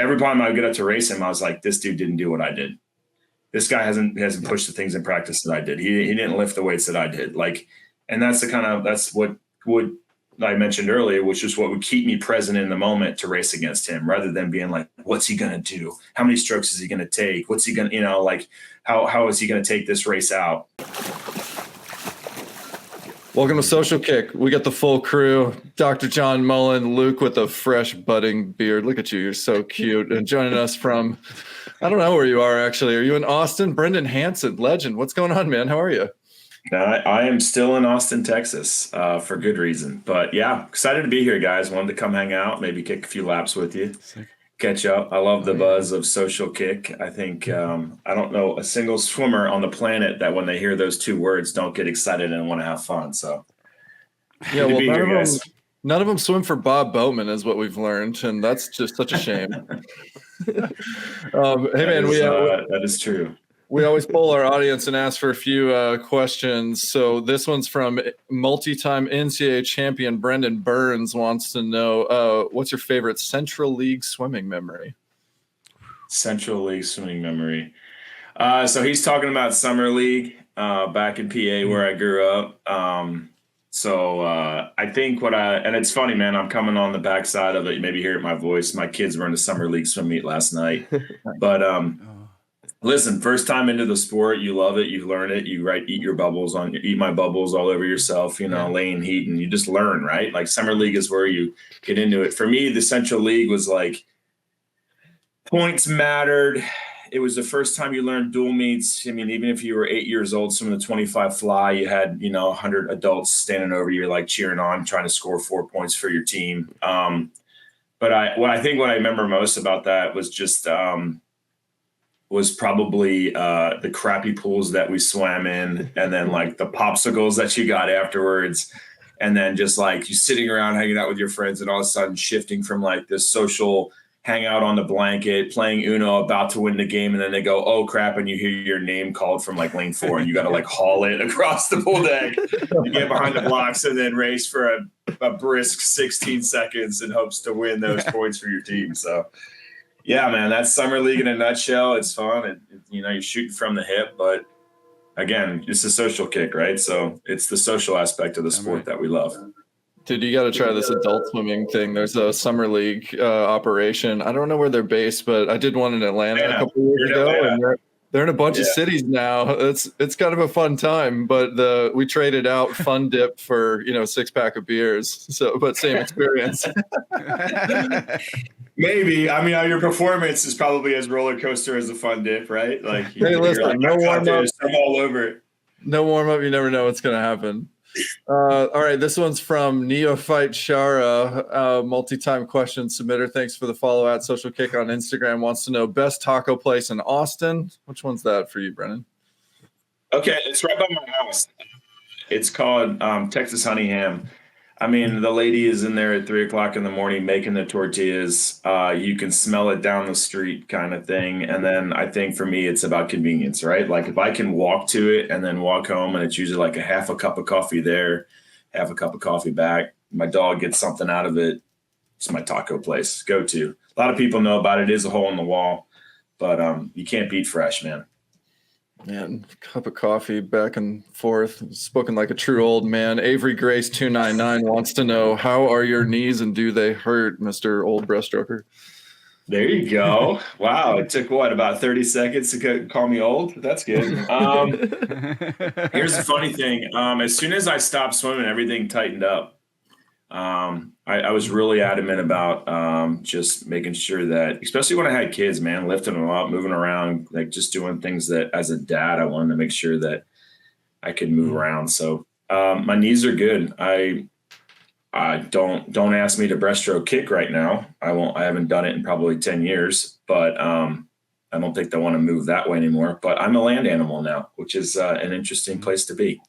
every time I would get up to race him, I was like, this dude didn't do what I did. This guy hasn't pushed the things in practice that I did. He didn't lift the weights that I did. Like, and that's what would I mentioned earlier, which is what would keep me present in the moment to race against him, rather than being like, what's he going to do? How many strokes is he going to take? What's he going to, like, how is he going to take this race out? Welcome to Social Kick. We got the full crew. Dr. John Mullen, Luke with a fresh budding beard. Look at you. You're so cute. And joining us from, I don't know where you are, actually. Are you in Austin? Brendan Hansen, legend. What's going on, man? How are you? I am still in Austin, Texas, for good reason. But yeah, excited to be here, guys. Wanted to come hang out, maybe kick a few laps with you, catch up. I love the buzz of Social Kick. I think I don't know a single swimmer on the planet that when they hear those two words don't get excited and want to have fun. So yeah, well, none of them swim for Bob Boatman is what we've learned, and that's just such a shame. Hey, man, that is true. We always poll our audience and ask for a few questions. So this one's from multi-time NCAA champion Brendan Burns wants to know, what's your favorite Central League swimming memory? Central League swimming memory. So he's talking about Summer League back in PA where I grew up. I think and it's funny, man, I'm coming on the backside of it. You maybe hear it in my voice. My kids were in the Summer League swim meet last night. But listen, first time into the sport, you love it, you learn it, you eat my bubbles all over yourself, laying heat, and you just learn, right? Like Summer League is where you get into it. For me, the Central League was like points mattered. It was the first time you learned dual meets. I mean, even if you were 8 years old, some of the 25 fly, you had, 100 adults standing over you, like cheering on, trying to score 4 points for your team. But what I remember most about that was just was probably the crappy pools that we swam in, and then like the popsicles that you got afterwards. And then just like you sitting around hanging out with your friends, and all of a sudden shifting from like this social hangout on the blanket, playing Uno, about to win the game. And then they go, oh crap. And you hear your name called from like lane 4, and you got to like haul it across the pool deck and get behind the blocks and then race for a brisk 16 seconds in hopes to win those points for your team. So yeah, man, that's Summer League in a nutshell. It's fun. You're shooting from the hip, but again, it's a social kick, right? So it's the social aspect of the sport that we love. Dude, you got to try this adult swimming thing. There's a Summer League operation. I don't know where they're based, but I did one in Atlanta a couple years ago, and they're in a bunch of cities now. It's kind of a fun time, but we traded out Fun Dip for 6-pack of beers. So, but same experience. Maybe. I mean, your performance is probably as roller coaster as a Fun Dip, right? Like, hey, listen, no warm up. I'm all over it. No warm up. You never know what's going to happen. All right, this one's from Neophyte Shara, multi-time question submitter. Thanks for the follow at Social Kick on Instagram. Wants to know best taco place in Austin. Which one's that for you, Brennan? Okay, it's right by my house. It's called Texas Honey Ham. I mean, the lady is in there at 3:00 in the morning making the tortillas. You can smell it down the street kind of thing. And then I think for me, it's about convenience, right? Like if I can walk to it and then walk home, and it's usually like a half a cup of coffee there, half a cup of coffee back. My dog gets something out of it. It's my taco place. Go to. A lot of people know about it. It is a hole in the wall, but you can't beat fresh, man. Man, cup of coffee back and forth. Spoken like a true old man. Avery Grace 299 wants to know, how are your knees and do they hurt, Mr. Old Breaststroker? There you go. Wow. It took about 30 seconds to call me old. That's good. Here's the funny thing. As soon as I stopped swimming, everything tightened up. I was really adamant about just making sure that, especially when I had kids, man, lifting them up, moving around, like just doing things that as a dad, I wanted to make sure that I could move around. So my knees are good. I don't ask me to breaststroke kick right now. I haven't done it in probably 10 years, but I don't think they want to move that way anymore. But I'm a land animal now, which is an interesting place to be.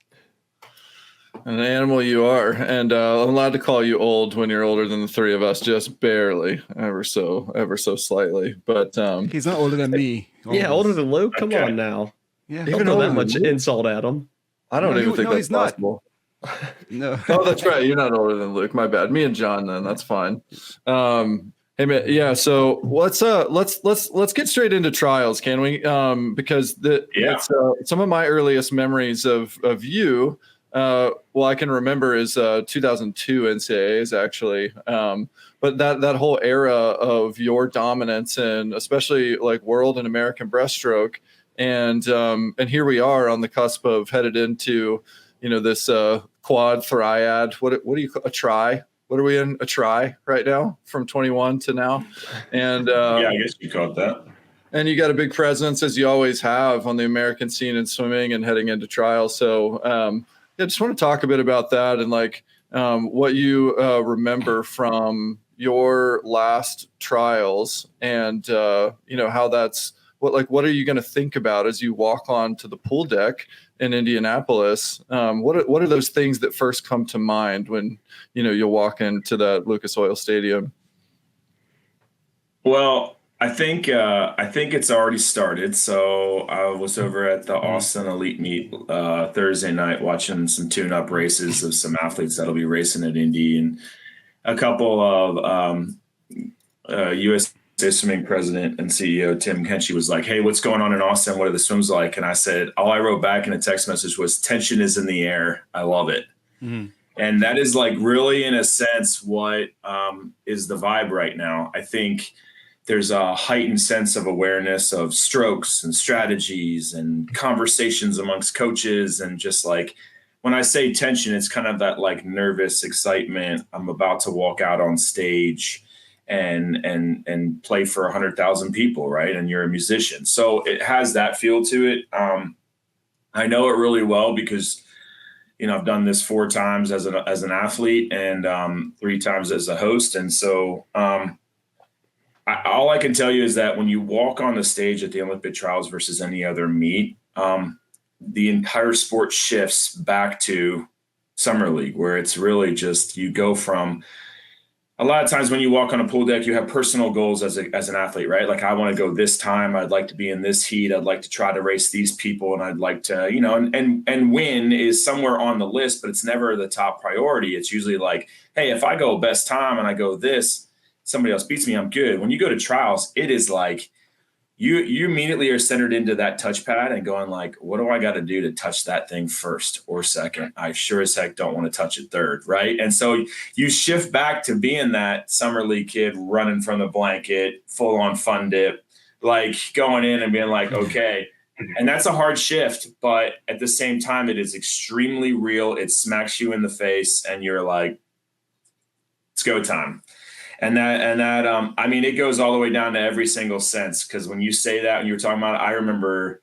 An animal you are, and I'm allowed to call you old when you're older than the three of us, just barely, ever so slightly. But he's not older than me. Almost. Yeah, older than Luke. Come on now. Yeah, even though that much insult at him. I don't even think that's possible. No. Oh, that's right. You're not older than Luke. My bad. Me and John, then that's fine. Hey man, yeah. So let's get straight into trials, can we? Because it's some of my earliest memories of you. Well, I can remember is 2002 NCAAs actually. But that whole era of your dominance and especially like world and American breaststroke, and here we are on the cusp of headed into, this quad triad. What do you call a try? What are we in, a try right now from 21 to now? And yeah, I guess you called that. And you got a big presence, as you always have, on the American scene in swimming and heading into trials. So I just want to talk a bit about that and like what you remember from your last trials, and how that's what are you going to think about as you walk onto the pool deck in Indianapolis? What are those things that first come to mind when you'll walk into that Lucas Oil Stadium? Well, I think it's already started. So I was over at the Austin Elite Meet Thursday night watching some tune-up races of some athletes that'll be racing at Indy, and a couple of USA Swimming president and CEO Tim Kenchey was like, "Hey, what's going on in Austin? What are the swims like?" And I said, all I wrote back in a text message was, "Tension is in the air. I love it." Mm-hmm. And that is like really, in a sense, what is the vibe right now. I think there's a heightened sense of awareness of strokes and strategies and conversations amongst coaches. And just like, when I say tension, it's kind of that like nervous excitement. I'm about to walk out on stage and play for 100,000 people, right? And you're a musician. So it has that feel to it. I know it really well because, I've done this 4 times as an athlete and 3 times as a host. And so all I can tell you is that when you walk on the stage at the Olympic trials versus any other meet, the entire sport shifts back to Summer League, where it's really just, you go from, a lot of times when you walk on a pool deck, you have personal goals as an athlete, right? Like, I want to go this time. I'd like to be in this heat. I'd like to try to race these people. And I'd like to, and win is somewhere on the list, but it's never the top priority. It's usually like, hey, if I go best time and I go this, somebody else beats me, I'm good. When you go to trials, it is like you immediately are centered into that touchpad and going like, what do I got to do to touch that thing first or second? I sure as heck don't want to touch it third, right? And so you shift back to being that Summer League kid running from the blanket, full on fun dip, like going in and being like, okay. And that's a hard shift, but at the same time, it is extremely real. It smacks you in the face and you're like, it's go time. And that, I mean, it goes all the way down to every single sense. Because when you say that, and you were talking about it, I remember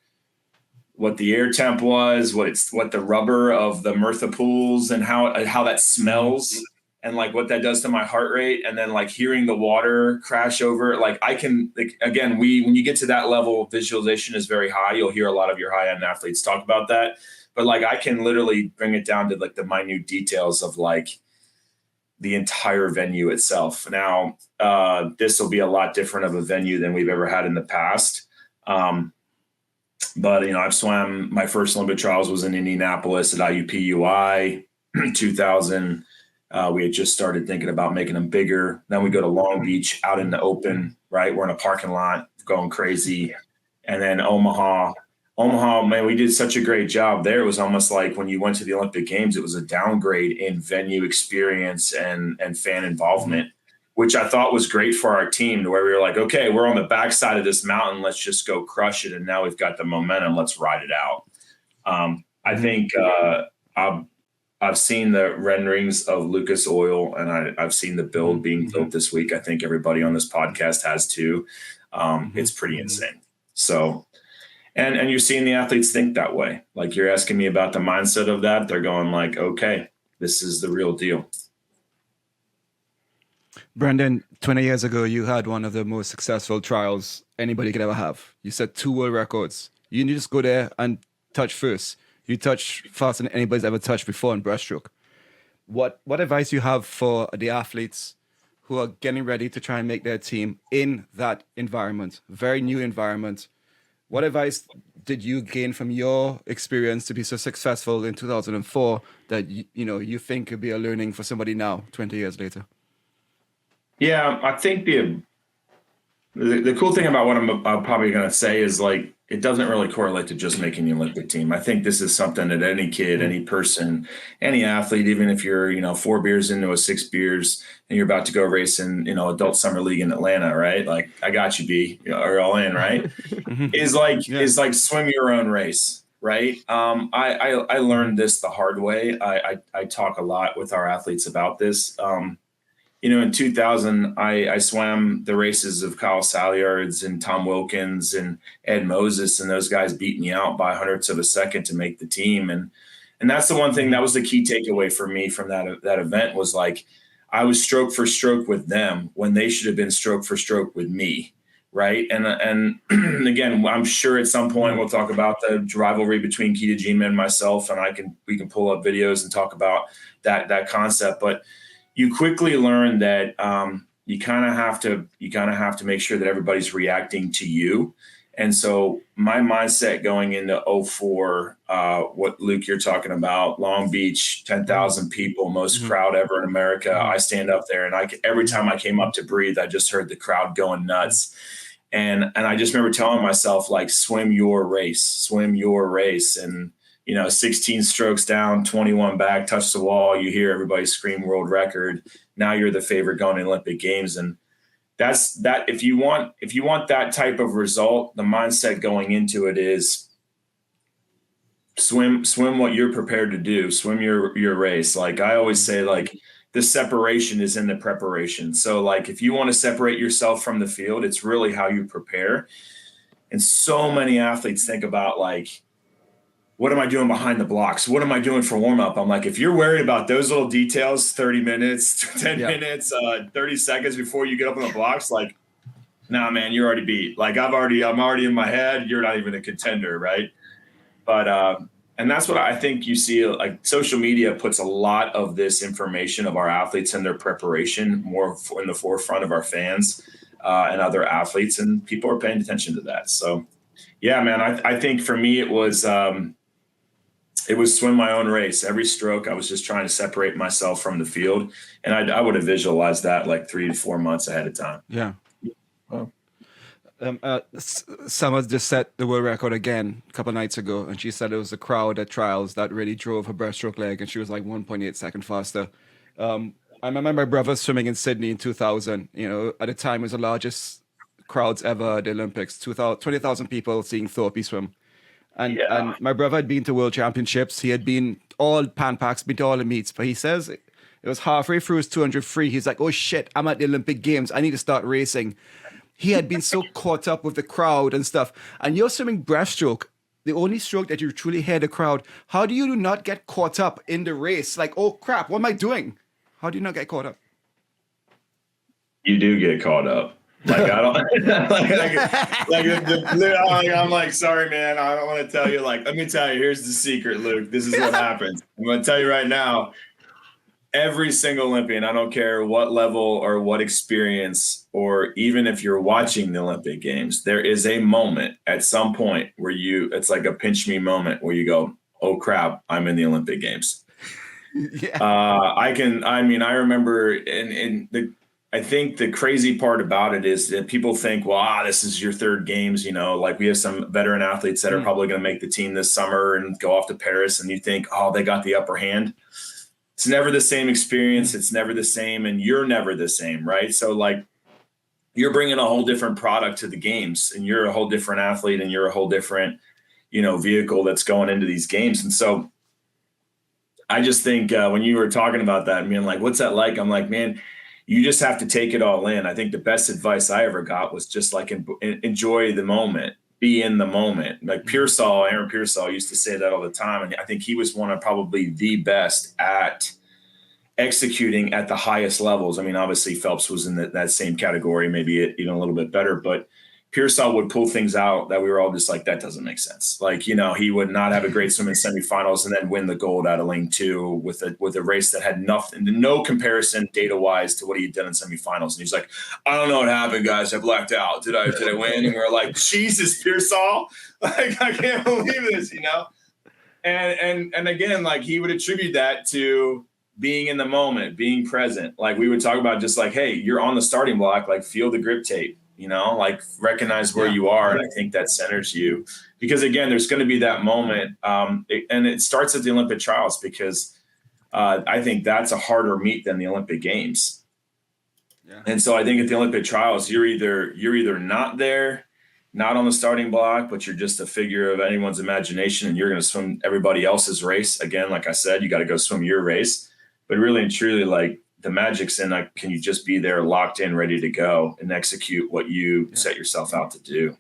what the air temp was, what the rubber of the Mirtha pools and how that smells, and like what that does to my heart rate. And then like hearing the water crash over, like I can, like, again, when you get to that level, visualization is very high. You'll hear a lot of your high end athletes talk about that. But like, I can literally bring it down to like the minute details of like the entire venue itself. Now, this will be a lot different of a venue than we've ever had in the past. But, I've swam, my first Olympic trials was in Indianapolis at IUPUI 2000. We had just started thinking about making them bigger. Then we go to Long Beach out in the open, right? We're in a parking lot going crazy. And then Omaha, man, we did such a great job there. It was almost like when you went to the Olympic Games, it was a downgrade in venue experience and fan involvement, which I thought was great for our team, to where we were like, okay, we're on the backside of this mountain. Let's just go crush it. And now we've got the momentum. Let's ride it out. I think I've seen the renderings of Lucas Oil, and I've seen the build being built this week. I think everybody on this podcast has too. It's pretty insane. So, and you're seeing the athletes think that way. Like, you're asking me about the mindset of that. They're going like, okay, this is the real deal. Brendan, 20 years ago, you had one of the most successful trials anybody could ever have. You set 2 world records. You didn't just go there and touch first. You touch faster than anybody's ever touched before in breaststroke. What advice you have for the athletes who are getting ready to try and make their team in that environment, very new environment? What advice did you gain from your experience to be so successful in 2004 that you think could be a learning for somebody now, 20 years later? Yeah, I think The cool thing about what I'm probably going to say is like it doesn't really correlate to just making the Olympic team. I think this is something that any kid, any person, any athlete, even if you're 4 beers into a 6 beers and you're about to go race in adult summer league in Atlanta, right? Like I got you, B, or all in, right? is like swim your own race, right? I learned this the hard way. I talk a lot with our athletes about this. In 2000, I swam the races of Kyle Salyards and Tom Wilkins and Ed Moses, and those guys beat me out by hundredths of a second to make the team. And that's the one thing that was the key takeaway for me from that event was like I was stroke for stroke with them when they should have been stroke for stroke with me, right? And again, I'm sure at some point we'll talk about the rivalry between Keita and myself, and we can pull up videos and talk about that concept, but you quickly learn that you kind of have to make sure that everybody's reacting to you. And so my mindset going into 04, what Luke you're talking about, Long Beach, 10,000 people, most crowd ever in America. I stand up there, and every time I came up to breathe, I just heard the crowd going nuts. And I just remember telling myself, like, swim your race. And 16 strokes down, 21 back, touch the wall. You hear everybody scream world record. Now you're the favorite going to Olympic Games. And that's that. If you want that type of result, the mindset going into it is swim what you're prepared to do, swim your race. Like I always say, like the separation is in the preparation. So like, if you want to separate yourself from the field, it's really how you prepare. And so many athletes think about like, what am I doing behind the blocks? What am I doing for warm up? I'm like, if you're worried about those little details, 30 minutes, 10 minutes, 30 seconds before you get up on the blocks, like, nah, man, you're already beat. Like I'm already in my head. You're not even a contender. Right. But, and that's what I think you see, like social media puts a lot of this information of our athletes and their preparation more in the forefront of our fans and other athletes, and people are paying attention to that. So yeah, man, I think for me, it was swim my own race. Every stroke, I was just trying to separate myself from the field. And I would have visualized that like 3 to 4 months ahead of time. Yeah. Wow. Summer just set the world record again a couple of nights ago. And she said it was the crowd at trials that really drove her breaststroke leg. And she was like 1.8 seconds faster. I remember my brother swimming in Sydney in 2000. At the time it was the largest crowds ever at the Olympics. 20,000 people seeing Thorpe swim. And my brother had been to World Championships. He had been all Pan Pacs, been to all the meets. But he says it was halfway through his 200 free. He's like, oh shit, I'm at the Olympic Games. I need to start racing. He had been so caught up with the crowd and stuff. And you're swimming breaststroke, the only stroke that you truly hear the crowd. How do you not get caught up in the race? Like, oh crap, what am I doing? How do you not get caught up? You do get caught up. Like I don't I'm like, sorry, man. I don't want to tell you. Like, let me tell you. Here's the secret, Luke. This is what happens. I'm going to tell you right now. Every single Olympian, I don't care what level or what experience, or even if you're watching the Olympic Games, there is a moment at some point where it's like a pinch me moment where you go, oh crap, I'm in the Olympic Games. I remember I think the crazy part about it is that people think, well, this is your third games, like we have some veteran athletes that are probably going to make the team this summer and go off to Paris. And you think, oh, they got the upper hand. It's never the same experience. It's never the same. And you're never the same. Right. So like you're bringing a whole different product to the games, and you're a whole different athlete, and you're a whole different, vehicle that's going into these games. And so I just think when you were talking about that, being like, what's that like? I'm like, man, you just have to take it all in. I think the best advice I ever got was just like enjoy the moment, be in the moment. Like Aaron Pearsall used to say that all the time. And I think he was one of probably the best at executing at the highest levels. I mean, obviously Phelps was in that same category, maybe even a little bit better, but Pearsall would pull things out that we were all just like, that doesn't make sense. Like, he would not have a great swim in semifinals and then win the gold out of lane 2 with a race that had no comparison data wise to what he had done in semifinals. And he's like, I don't know what happened, guys. I blacked out. Did I win? And we were like, Jesus, Pearsall. Like, I can't believe this, And again, like he would attribute that to being in the moment, being present. Like we would talk about just like, hey, you're on the starting block, like feel the grip tape. like recognize where you are. And I think that centers you because again, there's going to be that moment. And it starts at the Olympic trials because I think that's a harder meet than the Olympic Games. Yeah. And so I think at the Olympic trials, you're either not there, not on the starting block, but you're just a figure of anyone's imagination and you're going to swim everybody else's race. Again, like I said, you got to go swim your race. But really and truly, like the magic's in, like, can you just be there locked in, ready to go and execute what you set yourself out to do?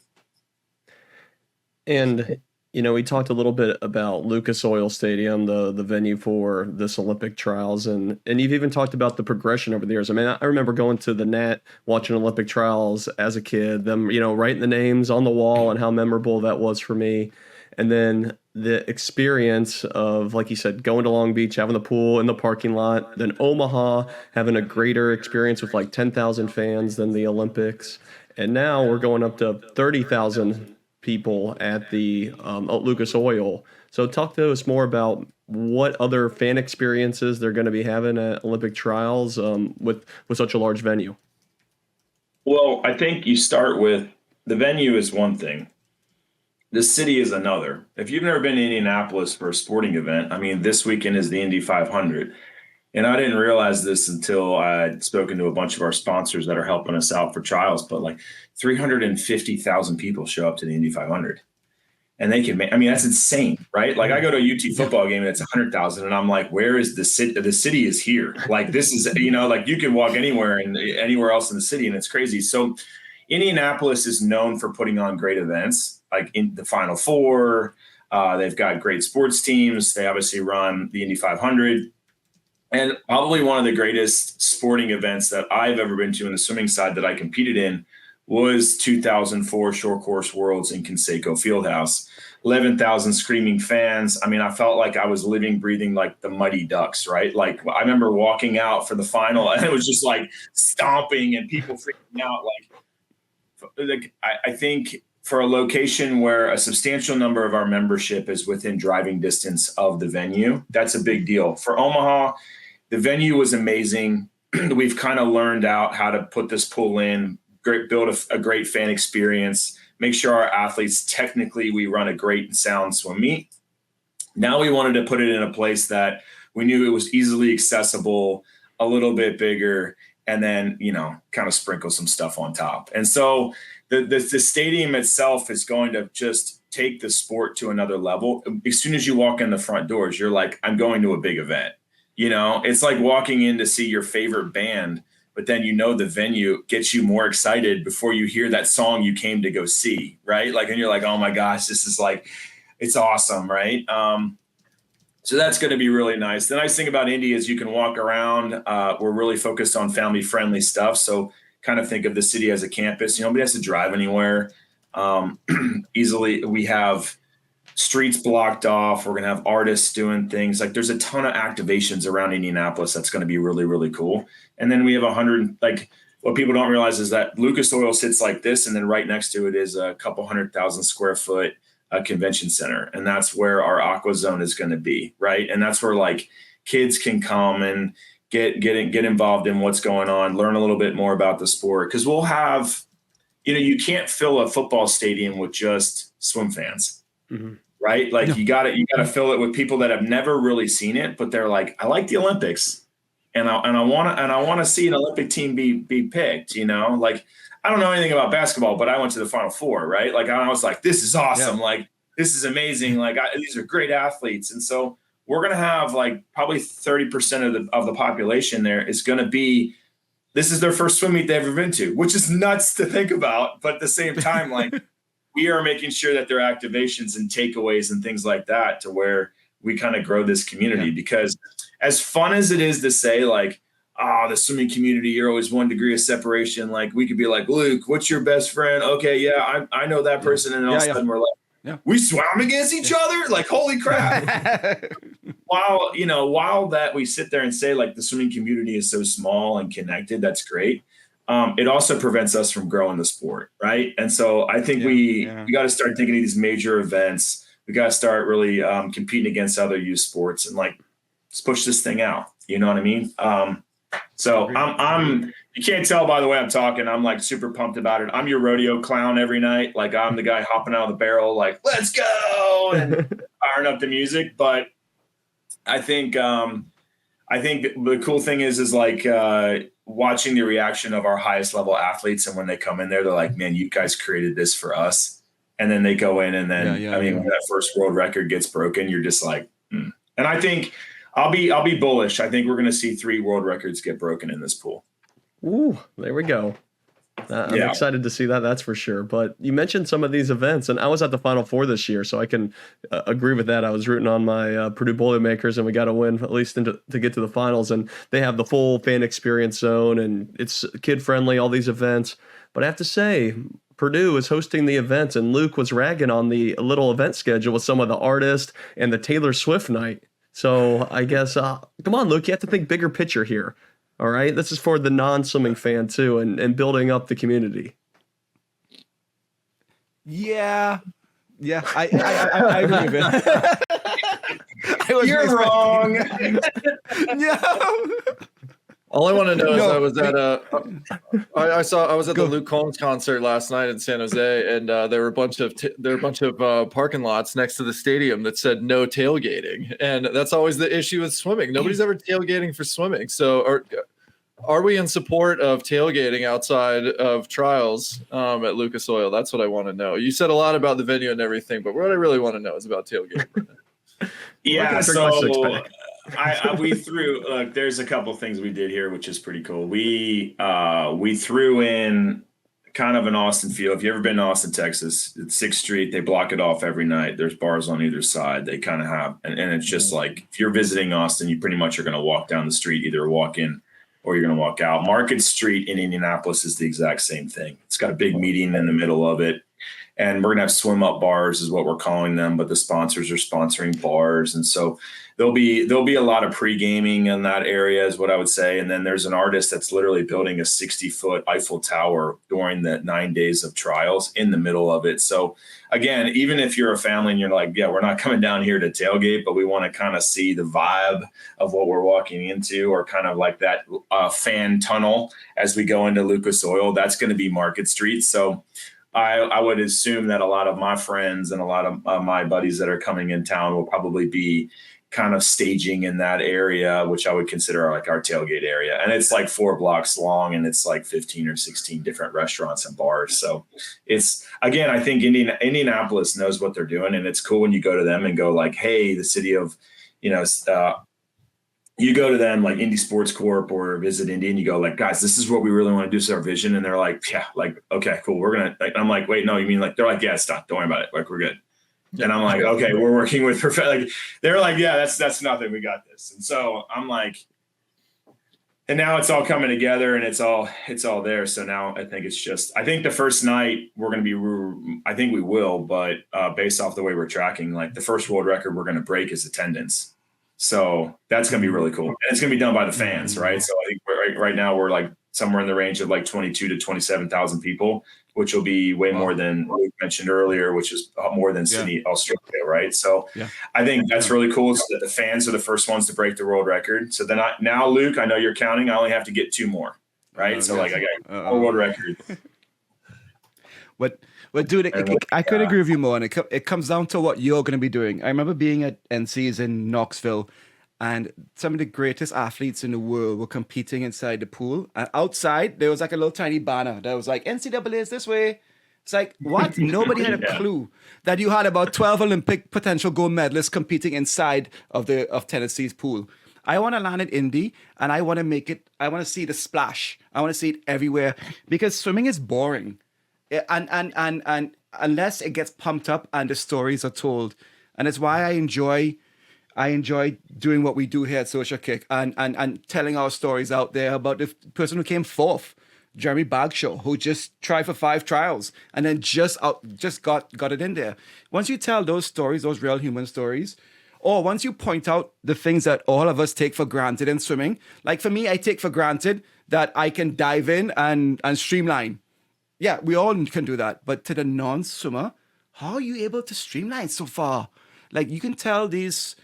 And we talked a little bit about Lucas Oil Stadium, the venue for this Olympic trials, and you've even talked about the progression over the years. I mean, I remember going to the net, watching Olympic trials as a kid, them, writing the names on the wall and how memorable that was for me. And then the experience of, like you said, going to Long Beach, having the pool in the parking lot, then Omaha, having a greater experience with like 10,000 fans than the Olympics. And now we're going up to 30,000 people at the Lucas Oil. So talk to us more about what other fan experiences they're going to be having at Olympic trials with such a large venue. Well, I think you start with the venue is one thing. The city is another. If you've never been to Indianapolis for a sporting event, I mean, this weekend is the Indy 500. And I didn't realize this until I'd spoken to a bunch of our sponsors that are helping us out for trials, but like 350,000 people show up to the Indy 500. And they can make, I mean, that's insane, right? Like I go to a UT football game and it's 100,000 and I'm like, where is the city? The city is here. Like this is, like you can walk anywhere and anywhere else in the city and it's crazy. So Indianapolis is known for putting on great events, like in the Final Four. They've got great sports teams. They obviously run the Indy 500. And probably one of the greatest sporting events that I've ever been to in the swimming side that I competed in was 2004 Short Course Worlds in Conseco Fieldhouse. 11,000 screaming fans. I mean, I felt like I was living, breathing like the Mighty Ducks, right? Like I remember walking out for the final and it was just like stomping and people freaking out. Like I think for a location where a substantial number of our membership is within driving distance of the venue, that's a big deal. For Omaha, the venue was amazing. We've kind of learned out how to put this pool in, build a great fan experience, make sure our athletes, technically we run a great and sound swim meet. Now we wanted to put it in a place that we knew it was easily accessible, a little bit bigger, and then, kind of sprinkle some stuff on top. And so the stadium itself is going to just take the sport to another level. As soon as you walk in the front doors, you're like, I'm going to a big event. It's like walking in to see your favorite band, but then the venue gets you more excited before you hear that song you came to go see, right? Like, and you're like, oh my gosh, this is like, it's awesome, right? So that's going to be really nice. The nice thing about Indy is you can walk around. We're really focused on family-friendly stuff, so kind of think of the city as a campus. Nobody has to drive anywhere easily. We have streets blocked off. We're going to have artists doing things. Like there's a ton of activations around Indianapolis that's going to be really, really cool. And then we have 100, like what people don't realize is that Lucas Oil sits like this. And then right next to it is a couple 100,000 square foot convention center. And that's where our aqua zone is going to be. Right. And that's where like kids can come and get involved in what's going on, learn a little bit more about the sport. Cause we'll have, you can't fill a football stadium with just swim fans. Mm-hmm. Right. Like you got to fill it with people that have never really seen it, but they're like, I like the Olympics and I want to see an Olympic team be picked, like, I don't know anything about basketball, but I went to the Final Four, right? Like I was like, this is awesome. Yeah. Like, this is amazing. Like these are great athletes. And so we're going to have like probably 30% of the population there is going to be, this is their first swim meet they've ever been to, which is nuts to think about. But at the same time, like, we are making sure that there are activations and takeaways and things like that to where we kind of grow this community. Because as fun as it is to say like, the swimming community, you're always 1 degree of separation. Like we could be like, Luke, what's your best friend? Okay. Yeah. I know that person. And all of a sudden we're like, we swam against each other. Like, holy crap. While that we sit there and say like the swimming community is so small and connected, that's great. It also prevents us from growing the sport, right? And so I think we got to start thinking of these major events. We got to start really competing against other youth sports and like let's push this thing out. You know what I mean? So I'm You can't tell by the way I'm talking. I'm like super pumped about it. I'm your rodeo clown every night. Like I'm the guy hopping out of the barrel, like, let's go, and firing up the music. But I think the cool thing is like watching the reaction of our highest level athletes. And when they come in there, they're like, man, you guys created this for us. And then they go in and then, when that first world record gets broken, you're just like, And I think I'll be bullish. I think we're going to see 3 world records get broken in this pool. Ooh, there we go. I'm excited to see that. That's for sure. But you mentioned some of these events, and I was at the Final Four this year, so I can agree with that. I was rooting on my Purdue Boilermakers, and we got to win at least to get to the finals. And they have the full fan experience zone, and it's kid friendly. All these events, but I have to say, Purdue is hosting the events, and Luke was ragging on the little event schedule with some of the artists and the Taylor Swift night. So I guess, come on, Luke, you have to think bigger picture here. All right, this is for the non-swimming fan too, and building up the community. Yeah, I agree with it. You're wrong. Yeah. All I want to know is I was at I was at the Luke Combs concert last night in San Jose, and there were a bunch of parking lots next to the stadium that said no tailgating, and that's always the issue with swimming. Nobody's ever tailgating for swimming. So are we in support of tailgating outside of trials at Lucas Oil? That's what I want to know. You said a lot about the venue and everything, but what I really want to know is about tailgating. Yeah, so we threw. Look, there's a couple things we did here, which is pretty cool. We threw in kind of an Austin feel. If you ever been to Austin, Texas, it's 6th Street. They block it off every night. There's bars on either side. They kind of have, and it's just like if you're visiting Austin, you pretty much are going to walk down the street, either walk in or you're going to walk out. Market Street in Indianapolis is the exact same thing. It's got a big median in the middle of it. And we're going to have swim up bars is what we're calling them, but the sponsors are sponsoring bars. And so there'll be a lot of pre-gaming in that area is what I would say. And then there's an artist that's literally building a 60-foot Eiffel Tower during the 9 days of trials in the middle of it. So again, even if you're a family and you're like, yeah, we're not coming down here to tailgate, but we want to kind of see the vibe of what we're walking into, or kind of like that fan tunnel as we go into Lucas Oil, that's going to be Market Street. So I would assume that a lot of my friends and a lot of my buddies that are coming in town will probably be kind of staging in that area, which I would consider like our tailgate area. And it's like 4 blocks long, and it's like 15 or 16 different restaurants and bars. So it's, again, I think Indianapolis knows what they're doing, and it's cool when you go to them and go like, hey, the city of, you go to them like Indy Sports Corp or Visit Indy, and you go like, guys, this is what we really want to do. This is our vision. And they're like, yeah, like, okay, cool. We're going to, I'm like, wait, no, you mean like, they're like, yeah, stop. Don't worry about it. Like, we're good. And I'm like, okay, we're working with like, they're like, yeah, that's nothing. We got this. And so I'm like, and now it's all coming together, and it's all there. So now I think I think the first night we're going to be, I think we will, but based off the way we're tracking, like the first world record we're going to break is attendance. So that's going to be really cool. And it's going to be done by the fans, right? So I think right now we're like somewhere in the range of like 22 to 27,000 people, which will be way more than we mentioned earlier, which is more than Sydney, Australia, right? So I think that's really cool. So that the fans are the first ones to break the world record. So then now, Luke, I know you're counting. I only have to get 2 more, right? So like I got 4 world records. But dude, I could agree with you more, and it comes down to what you're going to be doing. I remember being at NC's in Knoxville, and some of the greatest athletes in the world were competing inside the pool. And outside, there was like a little tiny banner that was like, NCAA is this way. It's like, what? Nobody had a clue that you had about 12 Olympic potential gold medalists competing inside of Tennessee's pool. I want to land at Indy, and I want to make it, I want to see the splash. I want to see it everywhere, because swimming is boring. And unless it gets pumped up and the stories are told. And it's why I enjoy doing what we do here at Social Kick and telling our stories out there about the person who came 4th, Jeremy Bagshaw, who just tried for 5 trials and then just got it in there. Once you tell those stories, those real human stories, or once you point out the things that all of us take for granted in swimming, like for me, I take for granted that I can dive in and streamline. Yeah, we all can do that. But to the non-swimmer, how are you able to streamline so far? Like, you can tell these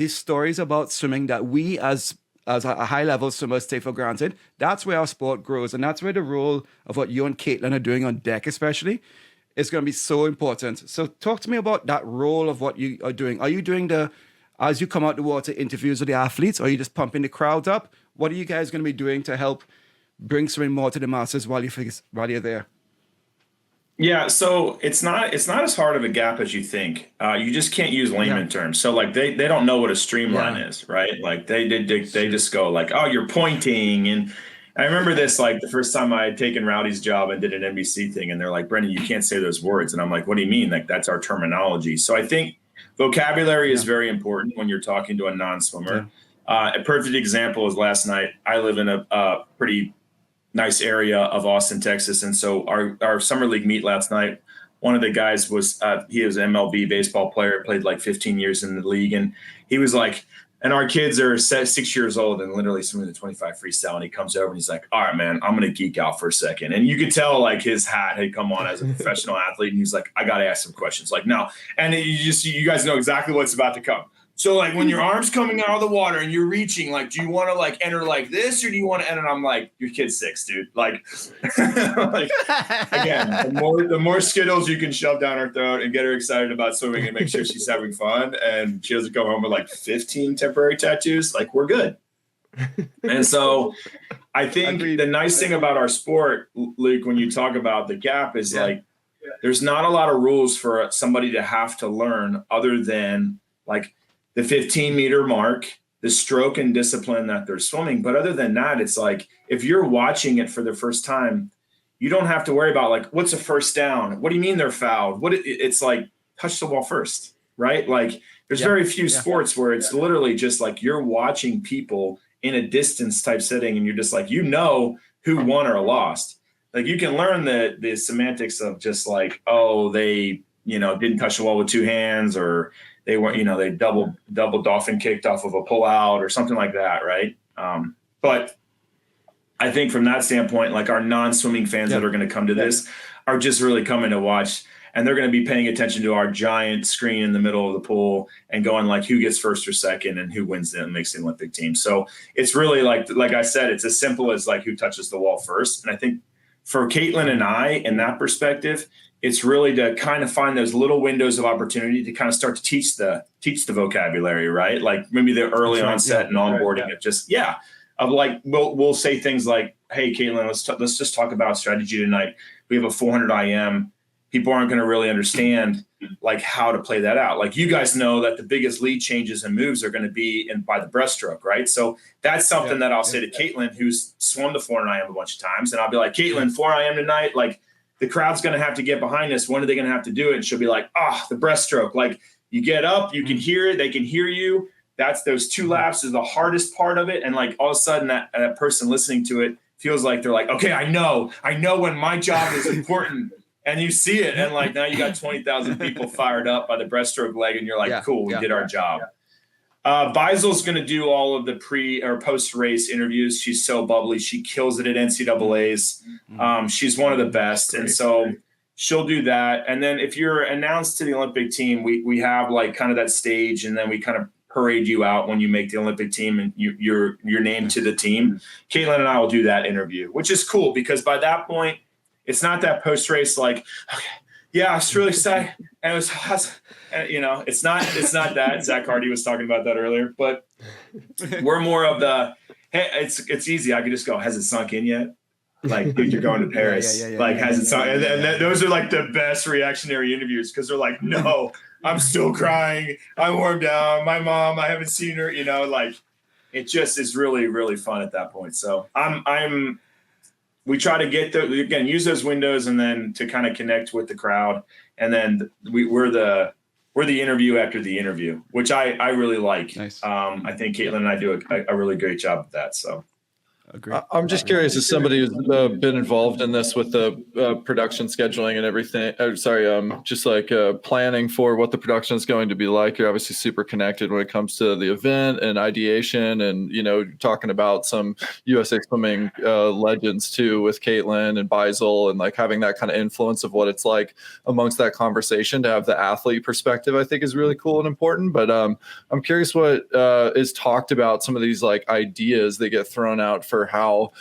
stories about swimming that we as as a high level swimmers take for granted. That's where our sport grows. And that's where the role of what you and Caitlin are doing on deck, especially, is going to be so important. So talk to me about that role of what you are doing. Are you doing as you come out the water, interviews with the athletes? Or are you just pumping the crowds up? What are you guys going to be doing to help bring swimming more to the masses while you're there? Yeah, so it's not as hard of a gap as you think. You just can't use layman terms. So like they don't know what a streamline is, right? Like they just go like, oh, you're pointing. And I remember this like the first time I had taken Rowdy's job and did an NBC thing, and they're like, Brendan, you can't say those words. And I'm like, what do you mean? Like that's our terminology. So I think vocabulary is very important when you're talking to a non-swimmer. A perfect example is last night. I live in a pretty nice area of Austin, Texas. And so our summer league meet last night, one of the guys was, he was an MLB baseball player, played like 15 years in the league. And he was like, and our kids are 6 years old and literally swimming the 25 freestyle. And he comes over and he's like, all right, man, I'm going to geek out for a second. And you could tell like his hat had come on as a professional athlete. And he's like, I got to ask some questions. Like, no. And you guys know exactly what's about to come. So like when your arm's coming out of the water and you're reaching, like, do you want to like enter like this or do you want to enter? And I'm like, your kid's 6, dude. Like, like again, the more Skittles you can shove down her throat and get her excited about swimming and make sure she's having fun and she doesn't go home with like 15 temporary tattoos, like we're good. And so I think the nice thing about our sport, Luke, when you talk about the gap is like, there's not a lot of rules for somebody to have to learn other than like the 15-meter mark, the stroke and discipline that they're swimming. But other than that, it's like if you're watching it for the first time, you don't have to worry about like, what's a first down? What do you mean they're fouled? It's like touch the ball first, right? Like there's very few sports where it's literally just like you're watching people in a distance type setting and you're just like, you know who won or lost. Like you can learn the semantics of just like, oh, they, didn't touch the wall with 2 hands or they weren't, they double dolphin kicked off of a pullout or something like that, right? But I think from that standpoint, like our non-swimming fans that are going to come to this are just really coming to watch, and they're going to be paying attention to our giant screen in the middle of the pool and going like who gets first or second and who wins and makes the Olympic team. So it's really like I said, it's as simple as like who touches the wall first. And I think for Caitlin and I, in that perspective, it's really to kind of find those little windows of opportunity to kind of start to teach the vocabulary, right? Like maybe the early onset and onboarding of just, of like, we'll say things like, hey, Caitlin, let's just talk about strategy tonight. We have a 400 IM. People aren't going to really understand like how to play that out. Like you guys know that the biggest lead changes and moves are going to be by the breaststroke, right? So that's something that I'll say to Caitlin, who's swum the 400 IM a bunch of times. And I'll be like, Caitlin, 400 IM tonight, like, the crowd's going to have to get behind us. When are they going to have to do it? And she'll be like, the breaststroke. Like you get up, you can hear it. They can hear you. That's those 2 laps is the hardest part of it. And like all of a sudden that person listening to it feels like they're like, okay, I know when my job is important. And you see it. And like now you got 20,000 people fired up by the breaststroke leg. And you're like, cool, we did our job. Beisel's going to do all of the pre or post race interviews. She's so bubbly. She kills it at NCAAs. She's one of the best. And so she'll do that. And then if you're announced to the Olympic team, we have like kind of that stage and then we kind of parade you out when you make the Olympic team and you're named to the team. Caitlin and I will do that interview, which is cool because by that point, it's not that post race like, okay, yeah, I was really excited. And it was awesome. It's not that. Zach Hardy was talking about that earlier, but we're more of the, hey, it's easy. I could just go, has it sunk in yet? Like, dude, you're going to Paris. Has it sunk? And those are like the best reactionary interviews because they're like, no, I'm still crying. I'm warmed down. My mom, I haven't seen her, like it just is really, really fun at that point. So we try to use those windows and then to kind of connect with the crowd. And then we're the interview after the interview, which I really like. Nice. I think Caitlin and I do a really great job of that. So Agree. I'm just curious, as somebody who's been involved in this with the production scheduling and everything, just like planning for what the production is going to be like. You're obviously super connected when it comes to the event and ideation, and talking about some USA swimming legends too, with Caitlin and Beisel, and like having that kind of influence of what it's like amongst that conversation. To have the athlete perspective, I think, is really cool and important. But I'm curious what is talked about, some of these like ideas that get thrown out for how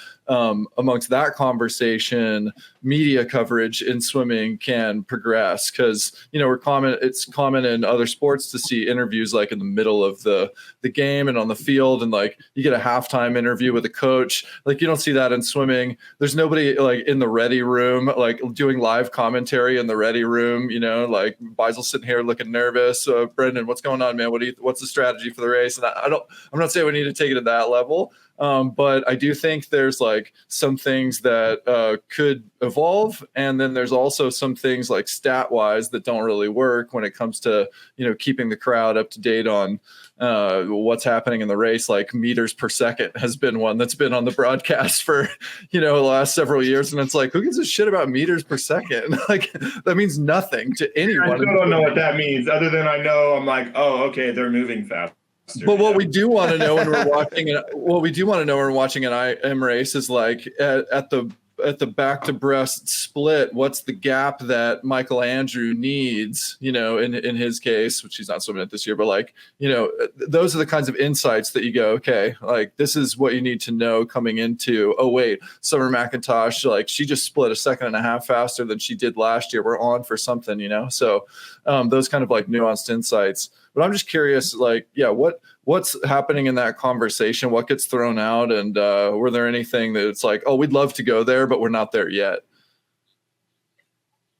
amongst that conversation media coverage in swimming can progress, because it's common in other sports to see interviews like in the middle of the game and on the field, and like you get a halftime interview with a coach. Like you don't see that in swimming. There's nobody like in the ready room like doing live commentary in the ready room, like Beisel sitting here looking nervous. Brendan, what's going on, man? What's the strategy for the race? And I'm not saying we need to take it to that level, but I do think there's like some things that could evolve, and then there's also some things like stat wise that don't really work when it comes to keeping the crowd up to date on what's happening in the race. Like meters per second has been one that's been on the broadcast for the last several years, and it's like, who gives a shit about meters per second? Like that means nothing to anyone. I still don't know what that means, other than I know I'm like, oh, okay, they're moving fast. But what we do want to know when we're watching an IM race is like at the back to breast split, what's the gap that Michael Andrew needs, in his case, which he's not swimming it this year, but like, those are the kinds of insights that you go, okay, like this is what you need to know coming into, oh wait, Summer McIntosh, like she just split a second and a half faster than she did last year. We're on for something, so those kind of like nuanced insights. But I'm just curious, like, yeah, what's happening in that conversation? What gets thrown out? And were there anything that it's like, oh, we'd love to go there, but we're not there yet?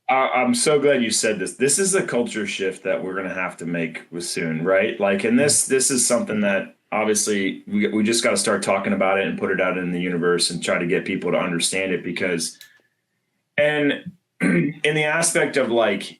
I'm so glad you said this. This is a culture shift that we're going to have to make with soon, right? Like, and this is something that obviously we just got to start talking about it and put it out in the universe and try to get people to understand it, because, and in the aspect of like,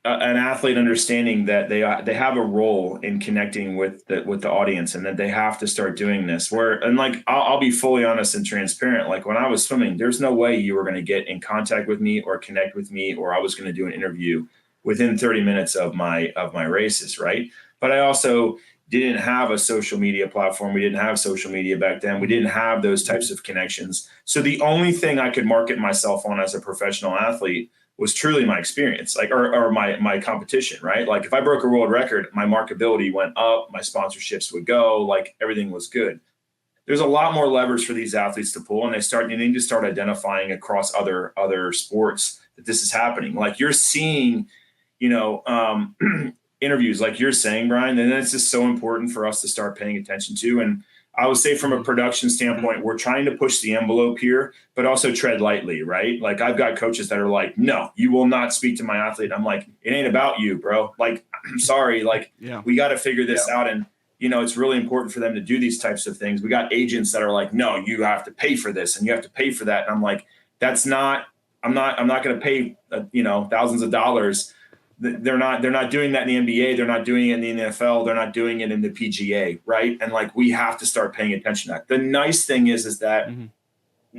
an athlete understanding that they have a role in connecting with the audience, and that they have to start doing this. And like I'll be fully honest and transparent. Like when I was swimming, there's no way you were going to get in contact with me or connect with me, or I was going to do an interview within 30 minutes of my races, right? But I also didn't have a social media platform. We didn't have social media back then. We didn't have those types of connections. So the only thing I could market myself on as a professional athlete was truly my experience, like, or my competition, right? Like if I broke a world record, my marketability went up, my sponsorships would go, like everything was good. There's a lot more levers for these athletes to pull, and they need to start identifying across other sports that this is happening. Like you're seeing, interviews like you're saying, Brian, and it's just so important for us to start paying attention to. And I would say from a production standpoint, we're trying to push the envelope here, but also tread lightly, right? Like I've got coaches that are like, no, you will not speak to my athlete. I'm like, it ain't about you, bro. Like, I'm sorry. Like we got to figure this out. And, it's really important for them to do these types of things. We got agents that are like, no, you have to pay for this and you have to pay for that. And I'm like, I'm not going to pay, thousands of dollars. They're not doing that in the NBA. They're not doing it in the NFL. They're not doing it in the PGA, right? And like we have to start paying attention to that. The nice thing is that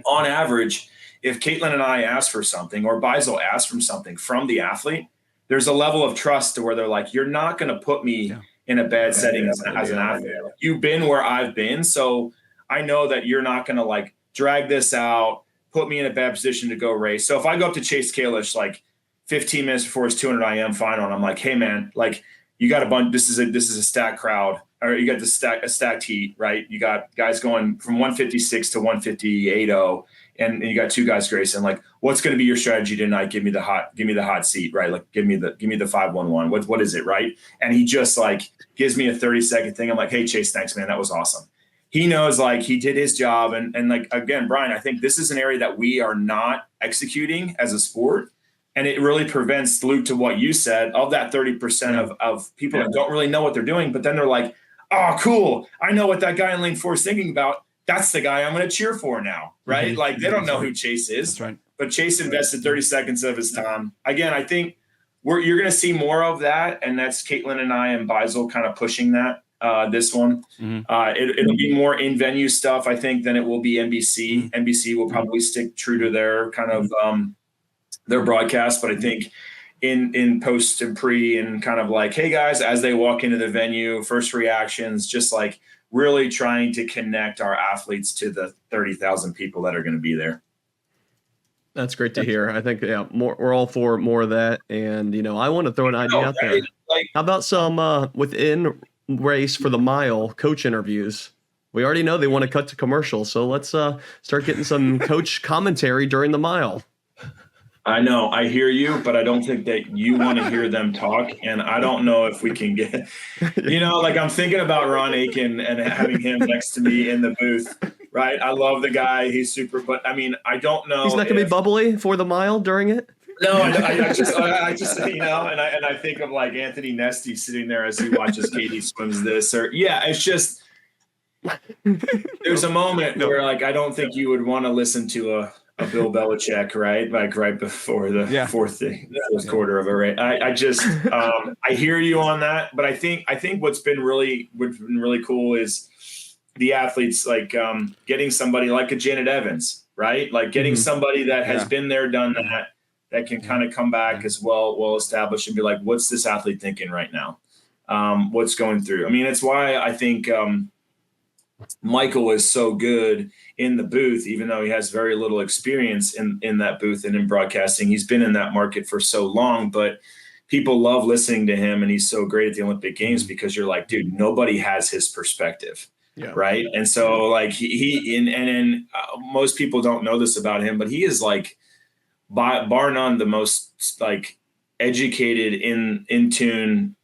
on average, if Caitlin and I ask for something, or Beisel asks for something from the athlete, there's a level of trust to where they're like, you're not going to put me in a bad setting as an athlete. You've been where I've been, so I know that you're not going to like drag this out, put me in a bad position to go race. So if I go up to Chase Kalish like 15 minutes before his 200 IM final, and I'm like, hey man, like you got a bunch, this is a stacked crowd, or you got a stacked heat, right? You got guys going from 156 to 158.0, and you got two guys racing. Like, what's going to be your strategy tonight? Give me the hot seat, right? Like, give me the 511. What is it, right? And he just like gives me a 30-second thing. I'm like, hey Chase, thanks man, that was awesome. He knows like he did his job, and like again, Brian, I think this is an area that we are not executing as a sport. And it really prevents, Luke, to what you said, of that 30% of people that don't really know what they're doing. But then they're like, oh, cool. I know what that guy in lane 4 is thinking about. That's the guy I'm going to cheer for now, right? Mm-hmm. Like they don't know who Chase is. That's right. But Chase invested 30 seconds of his time. Again, I think you're going to see more of that. And that's Caitlin and I and Beisel kind of pushing that. this one. It'll be more in-venue stuff, I think, than it will be NBC. NBC will probably stick true to their kind of their broadcast, but I think in post and pre and kind of like, hey guys, as they walk into the venue, first reactions, just like really trying to connect our athletes to the 30,000 people that are going to be there. That's great to hear. I think we're all for more of that. And I want to throw an idea out there. How about some within race for the mile coach interviews? We already know they want to cut to commercial, so let's start getting some coach commentary during the mile. I know, I hear you, but I don't think that you want to hear them talk. And I don't know if we can get, like I'm thinking about Ron Aiken and having him next to me in the booth, right? I love the guy. He's super, but I mean, I don't know. He's not going to be bubbly for the mile during it? No, I just, and I think of like Anthony Nesty sitting there as he watches Katie swims this, or it's just, there's a moment where like, I don't think you would want to listen to a Bill Belichick, right? Like right before the fourth quarter of a race. I just I hear you on that, but I think what's been really cool is the athletes like getting somebody like a Janet Evans, right? Like getting somebody that has been there, done that can kind of come back as well established and be like, what's this athlete thinking right now? What's going through? I mean, it's why I think Michael is so good in the booth, even though he has very little experience in that booth and in broadcasting. He's been in that market for so long, but people love listening to him, and he's so great at the Olympic Games because you're like, dude, nobody has his perspective, right? And so like most people don't know this about him, but he is like bar none the most like educated in tune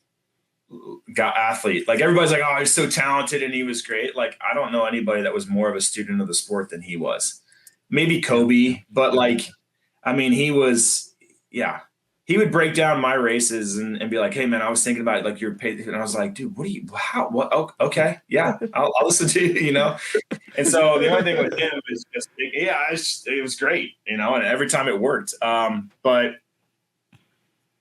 athlete. Like everybody's like, oh, he's so talented and he was great. Like I don't know anybody that was more of a student of the sport than he was. Maybe Kobe, but like, I mean, he would break down my races and be like, hey man, I was thinking about it, like you're paid. And I was like, dude, what? Okay. Yeah. I'll listen to you, And so the only thing with him is just, it was great, and every time it worked. But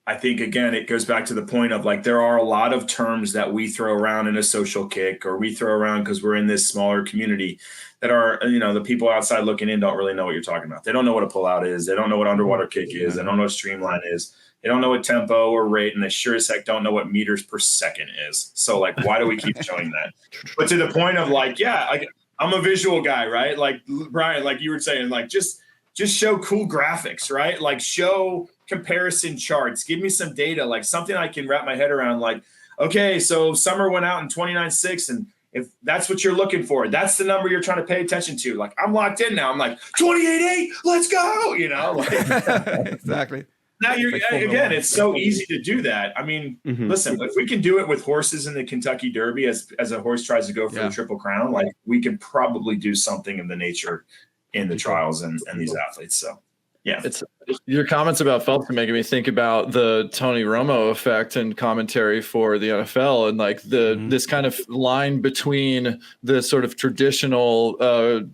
I think, again, it goes back to the point of like, there are a lot of terms that we throw around in a social kick, or we throw around because we're in this smaller community that are, the people outside looking in don't really know what you're talking about. They don't know what a pullout is. They don't know what underwater kick is. They don't know what streamline is. They don't know what tempo or rate, and they sure as heck don't know what meters per second is. So like, why do we keep showing that? But to the point of like, I'm a visual guy, right? Like Brian, like you were saying, like just show cool graphics, right? Like show comparison charts, give me some data, like something I can wrap my head around. Like, okay, so Summer went out in 29.6, and if that's what you're looking for, that's the number you're trying to pay attention to. Like, I'm locked in now. I'm like 28.8, let's go. Like, exactly. Now again, it's so easy to do that. I mean, listen, if we can do it with horses in the Kentucky Derby as a horse tries to go for the Triple Crown, like we could probably do something of the nature in the trials and these athletes. So it's your comments about Phelps are making me think about the Tony Romo effect and commentary for the NFL, and like this kind of line between the sort of traditional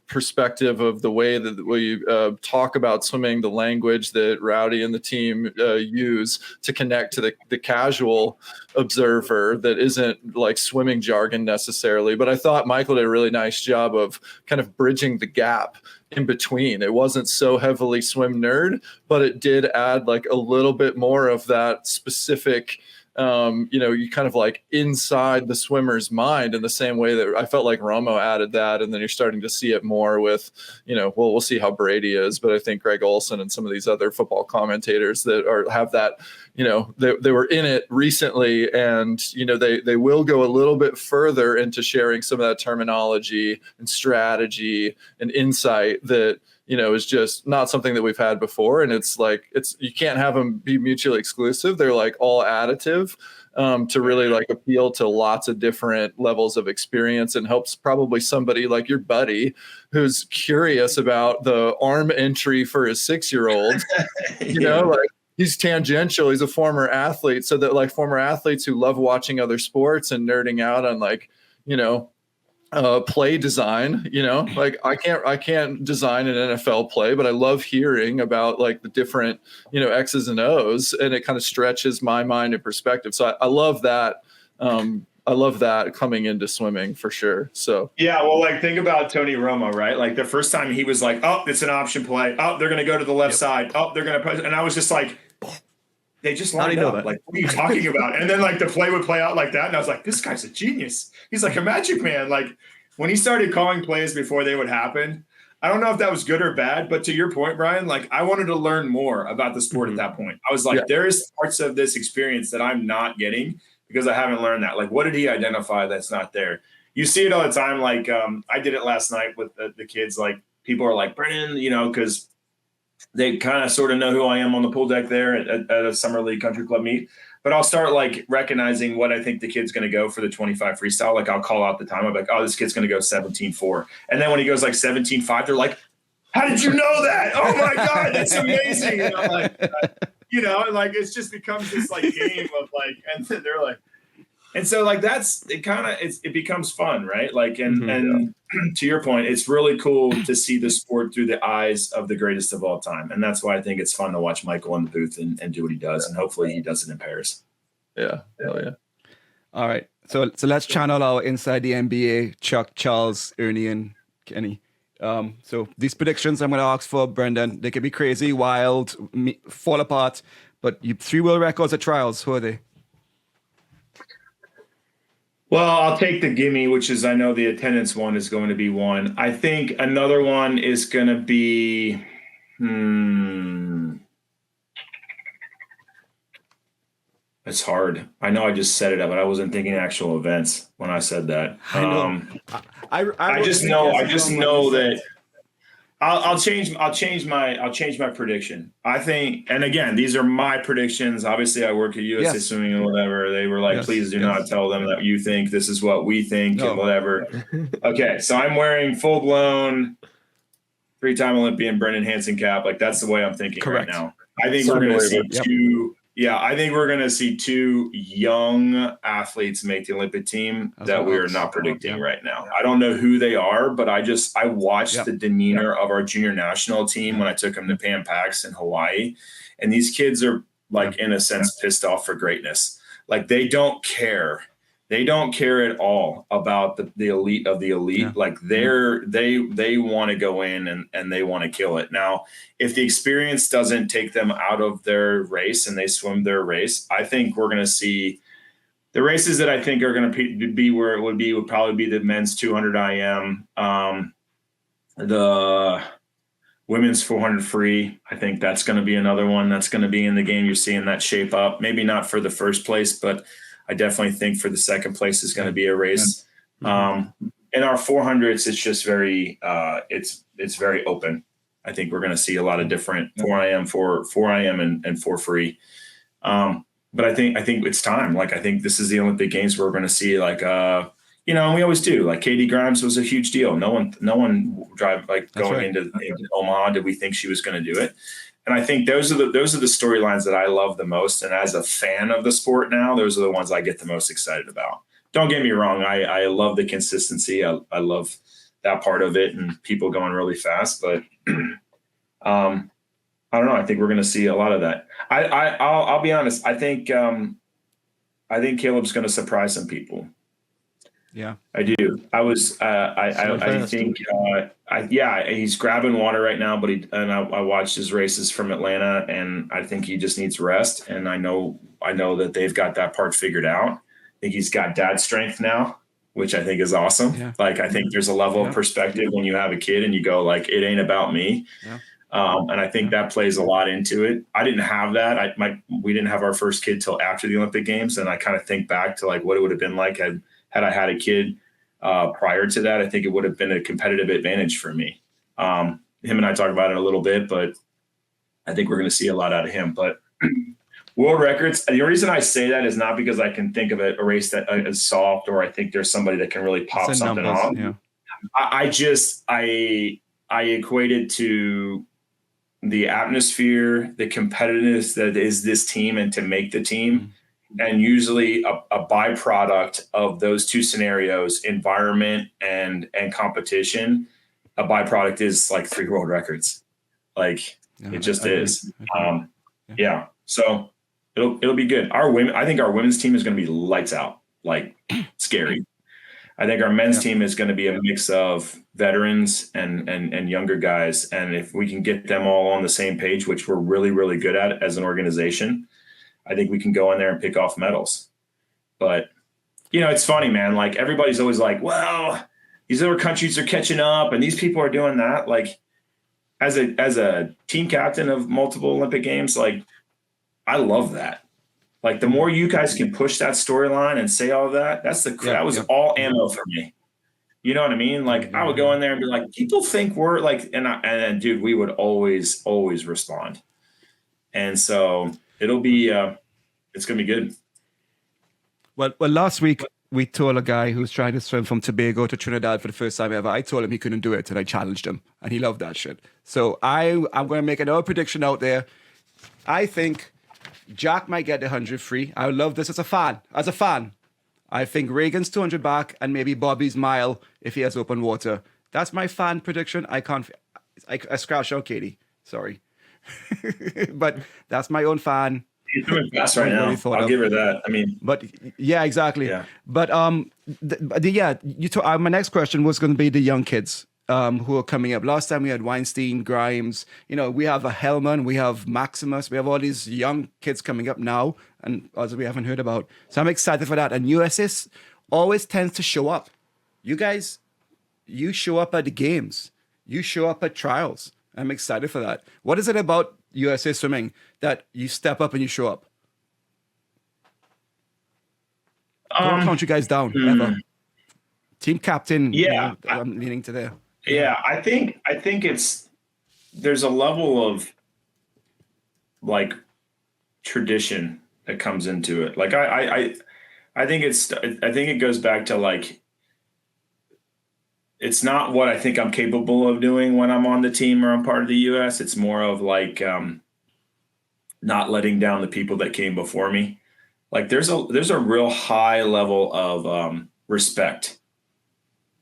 perspective of the way that we talk about swimming, the language that Rowdy and the team use to connect to the casual observer that isn't like swimming jargon necessarily. But I thought Michael did a really nice job of kind of bridging the gap in between. It wasn't so heavily swim nerd, but it did add like a little bit more of that specific, you kind of like inside the swimmer's mind, in the same way that I felt like Romo added that. And then you're starting to see it more with, we'll see how Brady is, but I think Greg Olson and some of these other football commentators that have that, they were in it recently, and, they will go a little bit further into sharing some of that terminology and strategy and insight that, is just not something that we've had before. And it's like, you can't have them be mutually exclusive. They're like all additive to really like appeal to lots of different levels of experience, and helps probably somebody like your buddy who's curious about the arm entry for his 6-year-old, like he's tangential. He's a former athlete. So that like former athletes who love watching other sports and nerding out on like, play design, like I can't design an NFL play, but I love hearing about like the different, X's and O's, and it kind of stretches my mind and perspective. So I love that I love that coming into swimming for sure. So yeah, well, like think about Tony Romo, right? Like the first time he was like, oh, it's an option play. Oh, they're going to go to the left side. Oh, they're going to put, and I was just like, they just lined up. Like, what are you talking about? And then like the play would play out like that. And I was like, this guy's a genius. He's like a magic man. Like when he started calling plays before they would happen, I don't know if that was good or bad, but to your point, Brian, like I wanted to learn more about the sport at that point. I was like, there is parts of this experience that I'm not getting because I haven't learned that. Like, what did he identify that's not there? You see it all the time. Like I did it last night with the kids. Like people are like, Brendan, you know, because they kind of sort of know who I am on the pool deck there at a summer league country club meet. But I'll start like recognizing what I think the kid's going to go for the 25 freestyle. Like I'll call out the time. I'm like, oh, this kid's going to go 17.4. And then when he goes like 17.5, they're like, how did you know that? Oh my God, that's amazing. And I'm like, you know, and like, it just becomes this like game of like, and they're like, and so like, that's, it kind of, it becomes fun, right? Like, and to your point, it's really cool to see the sport through the eyes of the greatest of all time. And that's why I think it's fun to watch Michael in the booth and do what he does. And hopefully he does it in Paris. Yeah. Hell yeah. All right. So let's channel our inside the NBA, Chuck, Charles, Ernie, and Kenny. So these predictions I'm going to ask for, Brendan, they can be crazy, wild, fall apart, but 3 world records at trials. Who are they? Well, I'll take the gimme, which is I know the attendance one is going to be one. I think another one is going to be it's hard. I know I just set it up, but I wasn't thinking actual events when I said that. I know. I just know that I'll change my prediction. I think, and again, these are my predictions. Obviously, I work at USA Swimming and whatever. They were like, please do not tell them that you think this is what we think and whatever. Okay, so I'm wearing full blown 3-time Olympian Brendan Hansen cap. Like that's the way I'm thinking right now. I think we're going to see two. Yeah, I think we're going to see 2 young athletes make the Olympic team that we are not predicting right now. I don't know who they are, but I watched the demeanor of our junior national team when I took them to Pan Pacs in Hawaii. And these kids are like, in a sense, pissed off for greatness. Like they don't care. They don't care at all about the elite of the elite. Yeah. Like they want to go in and they want to kill it. Now, if the experience doesn't take them out of their race and they swim their race, I think we're going to see the races that I think are going to be where it would probably be the men's 200 IM, the women's 400 free. I think that's going to be another one that's going to be in the game. You're seeing that shape up, maybe not for the first place, but I definitely think for the second place is going to be a race. In our 400s, it's just very, it's very open. I think we're going to see a lot of different 4 IM, 4 IM and 4 free. But I think it's time. Like, I think this is the Olympic Games where we're going to see like, you know, and we always do. Like Katie Grimes was a huge deal. No one drive like going into Omaha. Did we think she was going to do it? And I think those are the storylines that I love the most. And as a fan of the sport now, those are the ones I get the most excited about. Don't get me wrong. I love the consistency. I love that part of it and people going really fast. But I don't know. I think we're going to see a lot of that. I'll be honest. I think Caleb's going to surprise some people. Yeah, I do. I think he's grabbing water right now, but I watched his races from Atlanta and I think he just needs rest. And I know that they've got that part figured out. I think he's got dad strength now, which I think is awesome. Yeah. Like, I think there's a level of perspective when you have a kid and you go like, it ain't about me. Yeah. And I think that plays a lot into it. I didn't have that. We didn't have our first kid till after the Olympic Games. And I kind of think back to like what it would have been like had I had a kid prior to that. I think it would have been a competitive advantage for me. Him and I talked about it a little bit, but I think we're going to see a lot out of him. But world records, the reason I say that is not because I can think of a race that is soft or I think there's somebody that can really pop something off. Yeah. I equate it to the atmosphere, the competitiveness that is this team and to make the team. Mm-hmm. And usually a byproduct of those two scenarios, environment and competition, a byproduct is like 3 world records. Like it just is. Yeah. So it'll be good. I think our women's team is going to be lights out. like scary. I think our men's team is going to be a mix of veterans and younger guys. And if we can get them all on the same page, which we're really, really good at as an organization, I think we can go in there and pick off medals. But, it's funny, man. Like, everybody's always like, well, these other countries are catching up and these people are doing that. Like, as a team captain of multiple Olympic Games, like, I love that. Like, the more you guys can push that storyline and say all of that, that was all ammo for me. You know what I mean? Like, I would go in there and be like, people think we're like, and dude, we would always respond. And so it'll be, it's going to be good. Well, last week we told a guy who's trying to swim from Tobago to Trinidad for the first time ever. I told him he couldn't do it, and I challenged him, and he loved that shit. So I'm going to make another prediction out there. I think Jack might get the 100 free. I would love this as a fan. I think Reagan's 200 back, and maybe Bobby's mile if he has open water. That's my fan prediction. I scratched out Katie. Sorry. But that's my own fan. She's doing fast right now. I'll give her that. I mean, but yeah, exactly. Yeah. But my next question was going to be the young kids who are coming up. Last time we had Weinstein, Grimes. We have a Hellman, we have Maximus, we have all these young kids coming up now, and others we haven't heard about. So I'm excited for that. And USS always tends to show up. You guys, you show up at the games. You show up at trials. I'm excited for that. What is it about USA Swimming that you step up and you show up? Don't count you guys down ever. Team captain. Yeah, I'm leaning to there. Yeah, I think there's a level of like tradition that comes into it. Like I think it goes back to like, it's not what I think I'm capable of doing when I'm on the team or I'm part of the US. It's more of like not letting down the people that came before me. Like there's a real high level of respect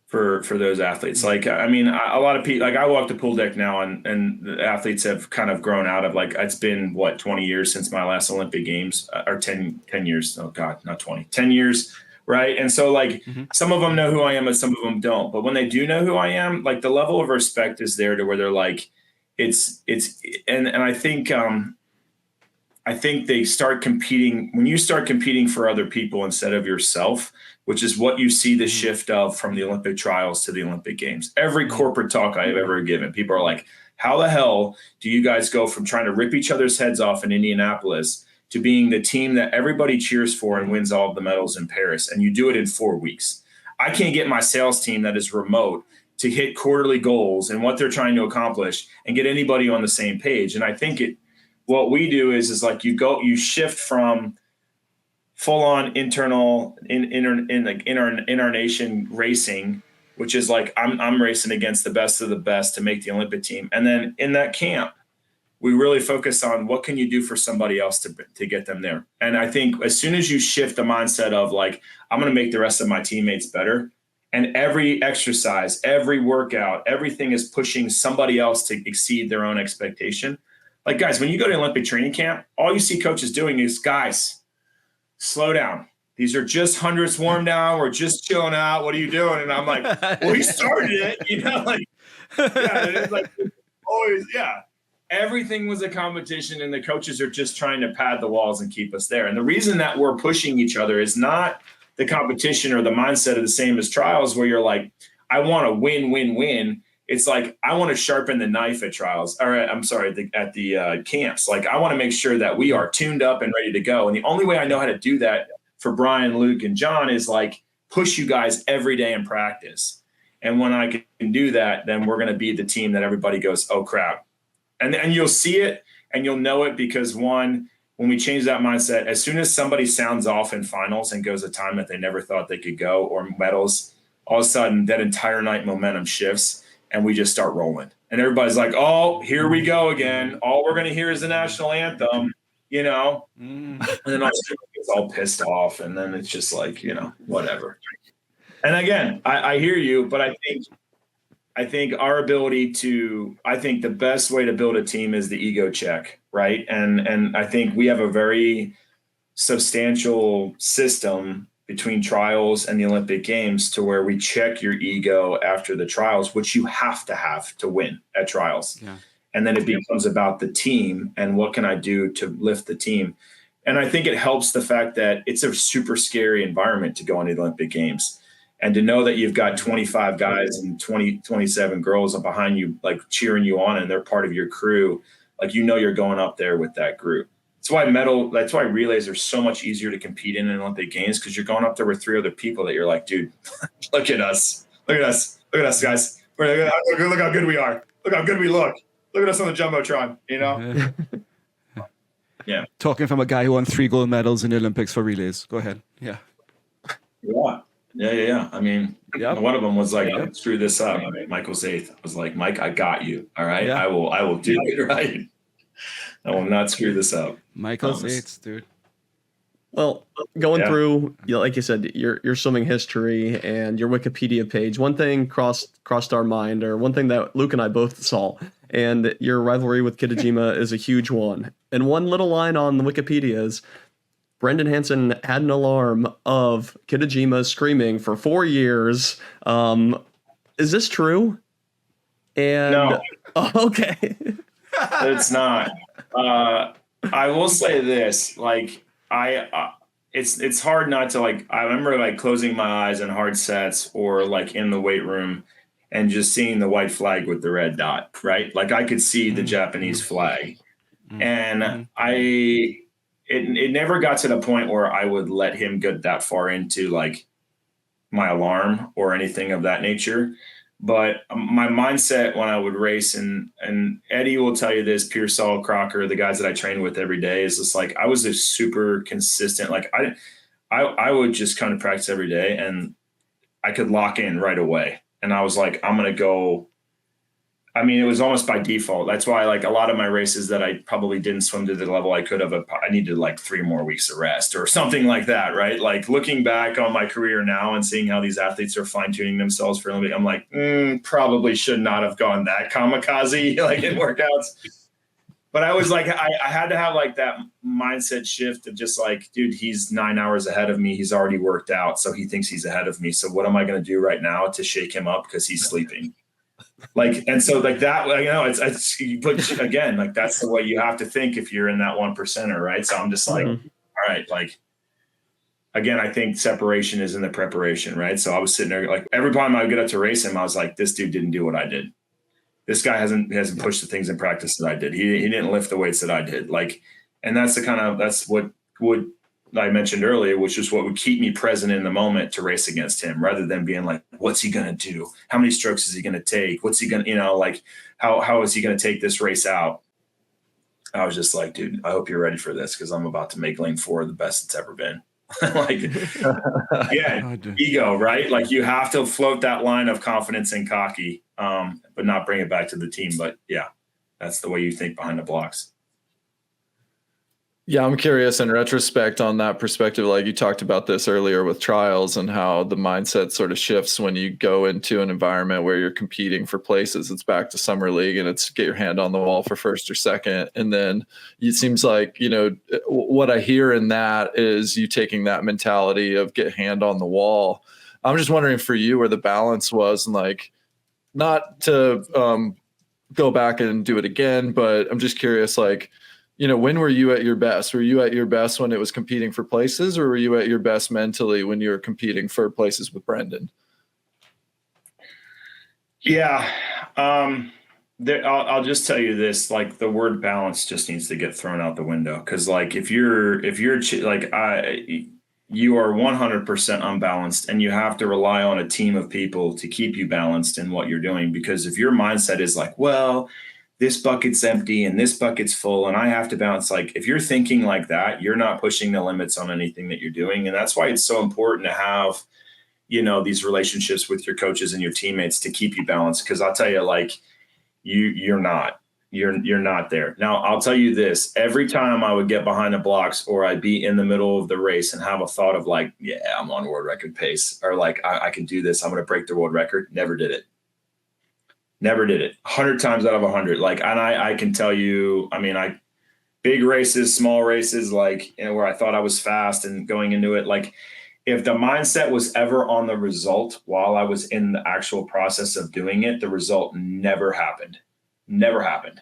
for those athletes. Like, I mean, a lot of people, like I walk the pool deck now and the athletes have kind of grown out of like, it's been 20 years since my last Olympic Games or 10 years. Oh God, not 20, 10 years. Right. And so like some of them know who I am and some of them don't. But when they do know who I am, like the level of respect is there to where they're like, and I think they start competing when you start competing for other people instead of yourself, which is what you see the shift of from the Olympic trials to the Olympic Games. Every corporate talk I have ever given, people are like, how the hell do you guys go from trying to rip each other's heads off in Indianapolis to being the team that everybody cheers for and wins all of the medals in Paris? And you do it in 4 weeks. I can't get my sales team that is remote to hit quarterly goals and what they're trying to accomplish and get anybody on the same page. And I think what we do is like you shift from full on internal in our nation racing, which is like I'm racing against the best of the best to make the Olympic team. And then in that camp, we really focus on what can you do for somebody else to get them there. And I think as soon as you shift the mindset of like, I'm going to make the rest of my teammates better, and every exercise, every workout, everything is pushing somebody else to exceed their own expectation. Like, guys, when you go to Olympic training camp, all you see coaches doing is, guys, slow down. These are just hundreds warm down. We're just chilling out. What are you doing? And I'm like, well, he started it, like, yeah, it's like always, yeah. Everything was a competition, and the coaches are just trying to pad the walls and keep us there. And the reason that we're pushing each other is not the competition or the mindset of the same as trials where you're like, I want to win. It's like, I want to sharpen the knife at trials, or I'm sorry, at the camps. Like, I want to make sure that we are tuned up and ready to go. And the only way I know how to do that for Brian, Luke, and John is like push you guys every day in practice. And when I can do that, then we're going to be the team that everybody goes, oh crap. And you'll see it and you'll know it because when we change that mindset, as soon as somebody sounds off in finals and goes a time that they never thought they could go or medals, all of a sudden that entire night momentum shifts and we just start rolling. And everybody's like, oh, here we go again. All we're going to hear is the national anthem, And then it's all pissed off. And then it's just like, whatever. And again, I hear you, but I think our ability I think the best way to build a team is the ego check, right? And I think we have a very substantial system between trials and the Olympic Games to where we check your ego after the trials, which you have to win at trials. Yeah. And then it becomes about the team and what can I do to lift the team. And I think it helps the fact that it's a super scary environment to go into the Olympic Games. And to know that you've got 25 guys and 27 girls behind you, like cheering you on, and they're part of your crew, like, you're going up there with that group. That's why relays are so much easier to compete in Olympic Games, because you're going up there with 3 other people that you're like, dude, look at us, guys. Look how good we are. Look how good we look. Look at us on the Jumbotron, Yeah. Talking from a guy who won 3 gold medals in the Olympics for relays. Go ahead. Yeah. Yeah. I mean, one of them was like, screw this up. Michael's 8th. I was like, Mike, I got you. All right. Yeah. I will do it right. I will not screw this up. Michael's 8th, dude. Well, going through, like you said, your swimming history and your Wikipedia page, one thing crossed our mind, or one thing that Luke and I both saw, and your rivalry with Kitajima is a huge one. And one little line on the Wikipedia is, Brendan Hansen had an alarm of Kitajima screaming for 4 years. Is this true? And no. Okay. It's not. I will say this, like, it's hard not to, like, I remember like closing my eyes in hard sets or like in the weight room and just seeing the white flag with the red dot, right? Like, I could see the Japanese flag, and it never got to the point where I would let him get that far into like my alarm or anything of that nature. But my mindset when I would race, and Eddie will tell you this, Pearsall, Crocker, the guys that I train with every day, is just like, I was a super consistent. Like, I would just kind of practice every day, and I could lock in right away. And I was like, I'm going to go. I mean, it was almost by default. That's why, like, a lot of my races that I probably didn't swim to the level I could have, I needed like 3 more weeks of rest or something like that, right? Like, looking back on my career now and seeing how these athletes are fine-tuning themselves for Olympic, I'm like, probably should not have gone that kamikaze, like, in workouts. But I was like, I had to have like that mindset shift of just like, dude, he's 9 hours ahead of me. He's already worked out, so he thinks he's ahead of me. So what am I going to do right now to shake him up because he's sleeping? Like, and so like that, it's but again, like, that's the way you have to think if you're in that 1%er, right? So I'm just like, all right, like, again, I think separation is in the preparation, right? So I was sitting there, like, every time I would get up to race him, I was like, this dude didn't do what I did. This guy hasn't pushed the things in practice that I did. He didn't lift the weights that I did. Like, and that's that's what would, I mentioned earlier, which is what would keep me present in the moment to race against him, rather than being like, what's he going to do? How many strokes is he going to take? What's he going to, like, how is he going to take this race out? I was just like, dude, I hope you're ready for this, because I'm about to make lane 4 the best it's ever been. Like, yeah, ego, right? Like, you have to float that line of confidence and cocky, but not bring it back to the team. But yeah, that's the way you think behind the blocks. Yeah, I'm curious in retrospect on that perspective. Like, you talked about this earlier with trials and how the mindset sort of shifts when you go into an environment where you're competing for places. It's back to summer league and it's get your hand on the wall for first or second. And then it seems like, what I hear in that is you taking that mentality of get hand on the wall. I'm just wondering for you where the balance was, and like, not to go back and do it again, but I'm just curious, like, when were you at your best? Were you at your best when it was competing for places, or were you at your best mentally when you were competing for places with Brendan? Yeah. I'll just tell you this, like, the word balance just needs to get thrown out the window. Cause like, if you're like, you are 100% unbalanced, and you have to rely on a team of people to keep you balanced in what you're doing. Because if your mindset is like, well, this bucket's empty and this bucket's full and I have to balance, like, if you're thinking like that, you're not pushing the limits on anything that you're doing. And that's why it's so important to have, these relationships with your coaches and your teammates to keep you balanced. Cause I'll tell you, like, you're not there. Now, I'll tell you this, every time I would get behind the blocks or I'd be in the middle of the race and have a thought of like, yeah, I'm on world record pace, or like, I can do this, I'm going to break the world record. Never did it. 100 times out of 100. Like, and I can tell you, I mean, big races, small races, like, where I thought I was fast and going into it, like, if the mindset was ever on the result while I was in the actual process of doing it, the result never happened. Never happened.